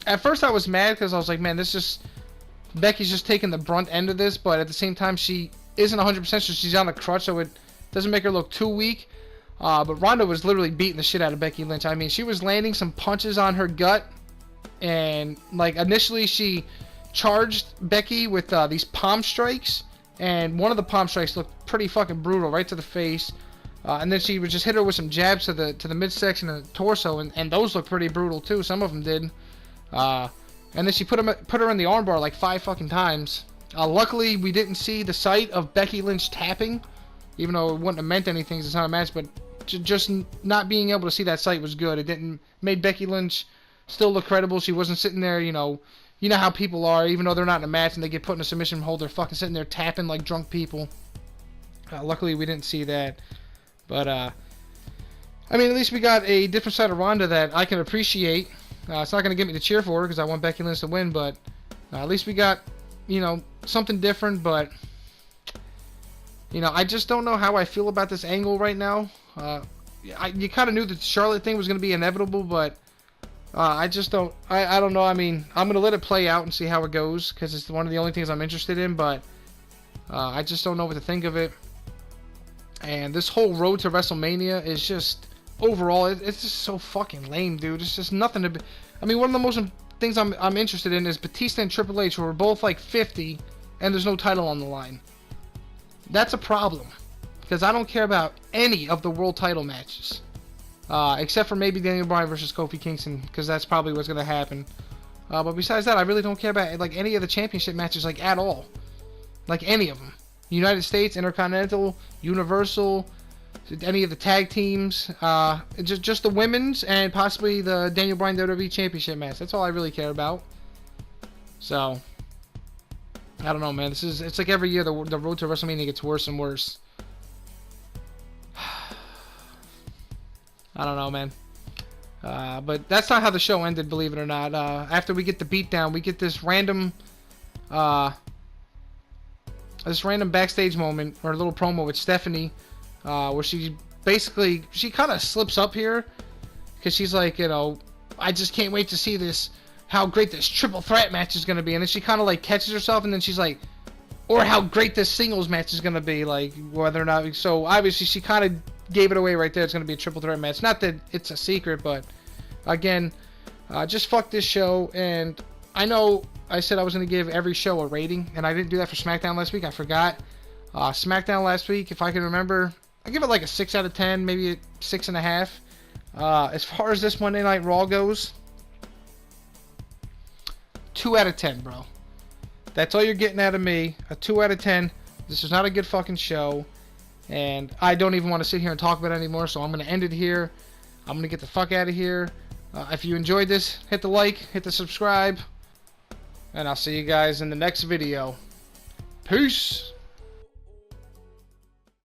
at first I was mad because I was like, man, Becky's just taking the brunt end of this, but at the same time she isn't 100%, so she's on a crutch, so it doesn't make her look too weak. But Ronda was literally beating the shit out of Becky Lynch. I mean, she was landing some punches on her gut, and like initially she charged Becky with these palm strikes, and one of the palm strikes looked pretty fucking brutal, right to the face. And then she would just hit her with some jabs to the midsection and the torso, and those looked pretty brutal too. Some of them did. And then she put her in the armbar like 5 fucking times. Luckily, we didn't see the sight of Becky Lynch tapping, even though it wouldn't have meant anything because it's not a match. But just not being able to see that sight was good. It didn't made Becky Lynch still look credible. She wasn't sitting there, you know how people are, even though they're not in a match and they get put in a submission hold, they're fucking sitting there tapping like drunk people. Luckily, we didn't see that. But, I mean, at least we got a different side of Ronda that I can appreciate. It's not going to get me to cheer for her because I want Becky Lynch to win, but at least we got, you know, something different. But, you know, I just don't know how I feel about this angle right now. You kind of knew that the Charlotte thing was going to be inevitable, but I just don't. I don't know. I mean, I'm going to let it play out and see how it goes because it's one of the only things I'm interested in, but I just don't know what to think of it. And this whole road to WrestleMania is just, overall, it's just so fucking lame, dude. It's just nothing to be. I mean, one of the most things I'm interested in is Batista and Triple H, who are both like 50, and there's no title on the line. That's a problem, because I don't care about any of the world title matches, except for maybe Daniel Bryan versus Kofi Kingston, because that's probably what's gonna happen. But besides that, I really don't care about like any of the championship matches, like at all, like any of them. United States, Intercontinental, Universal, any of the tag teams, just the women's and possibly the Daniel Bryan WWE Championship match. That's all I really care about. So, I don't know, man. It's like every year the road to WrestleMania gets worse and worse. I don't know, man. But that's not how the show ended, believe it or not. After we get the beatdown, we get this random backstage moment or a little promo with Stephanie, where she kind of slips up here because she's like, you know, I just can't wait to see how great this triple threat match is going to be. And then she kind of like catches herself, and then she's like, or how great this singles match is going to be, like whether or not. So obviously she kind of gave it away right there. It's going to be a triple threat match. Not that it's a secret, but again, just fuck this show. And I know I said I was going to give every show a rating, and I didn't do that for SmackDown last week. I forgot. SmackDown last week, if I can remember, I give it like a 6 out of 10, maybe a 6.5. As far as this Monday Night Raw goes, 2 out of 10, bro. That's all you're getting out of me. A 2 out of 10. This is not a good fucking show. And I don't even want to sit here and talk about it anymore, so I'm going to end it here. I'm going to get the fuck out of here. If you enjoyed this, hit the like, hit the subscribe. And I'll see you guys in the next video. Peace!